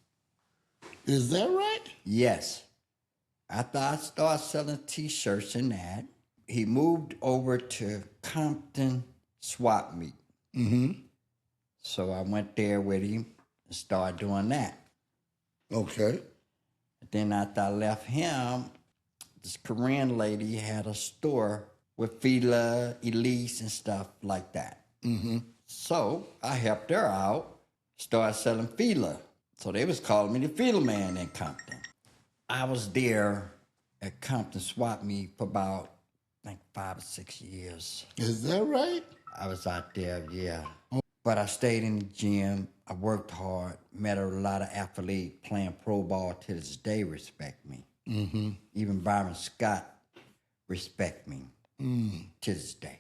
[SPEAKER 1] Is that right?
[SPEAKER 2] Yes. After I started selling T-shirts and that, he moved over to Compton swap meet. So I went there with him and started doing that.
[SPEAKER 1] Okay.
[SPEAKER 2] Then after I left him, this Korean lady had a store with Fila, Elise, and stuff like that. So I helped her out, started selling Fila. So they was calling me the Fila man in Compton. I was there at Compton Swap Meet for about, I think, 5 or 6 years.
[SPEAKER 1] Is that right?
[SPEAKER 2] I was out there, yeah. But I stayed in the gym. I worked hard, met a lot of athletes playing pro ball to this day respect me. Even Byron Scott respect me to this day.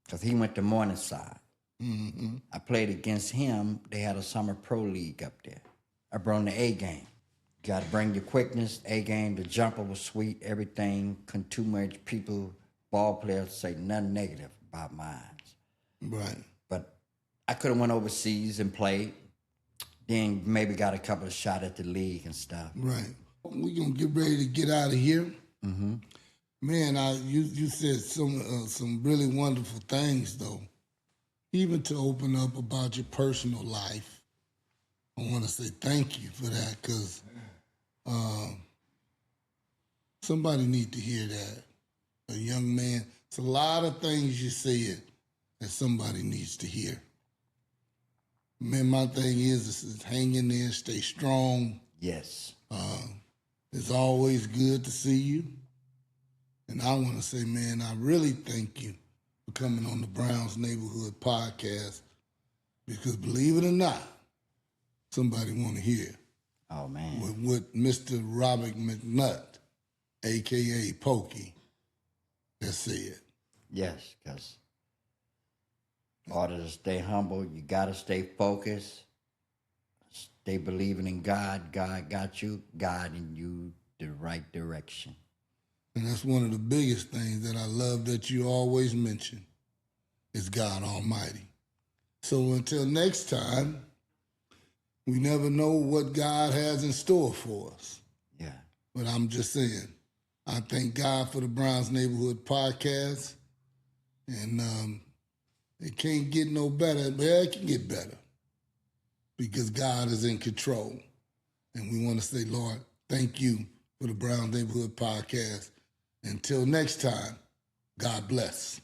[SPEAKER 2] Because he went to Morningside. I played against him. They had a summer pro league up there. I brought the A game. You got to bring your quickness, A game. The jumper was sweet, everything. Couldn't too much people, ball players, say nothing negative about mine.
[SPEAKER 1] Right.
[SPEAKER 2] But I could have went overseas and played. Then maybe got a couple of shots at the league and stuff.
[SPEAKER 1] Right. We're going to get ready to get out of here. Man, you said some really wonderful things, though. Even to open up about your personal life. I want to say thank you for that, because somebody need to hear that. A young man, it's a lot of things you said that somebody needs to hear. Man, my thing is hang in there, stay strong.
[SPEAKER 2] Yes.
[SPEAKER 1] It's always good to see you. And I want to say, man, I really thank you for coming on the Browns Neighborhood Podcast, because believe it or not, somebody want to hear
[SPEAKER 2] Oh, man.
[SPEAKER 1] what Mr. Robert McNutt, a.k.a. Pokey, has said.
[SPEAKER 2] Yes, because in order to stay humble, you got to stay focused, stay believing in God. God got you, guiding you the right direction.
[SPEAKER 1] And that's one of the biggest things that I love that you always mention is God Almighty. So until next time, we never know what God has in store for us.
[SPEAKER 2] Yeah.
[SPEAKER 1] But I'm just saying, I thank God for the Browns Neighborhood Podcast. And it can't get no better. Well, it can get better because God is in control. And we want to say, Lord, thank you for the Browns Neighborhood Podcast. Until next time, God bless.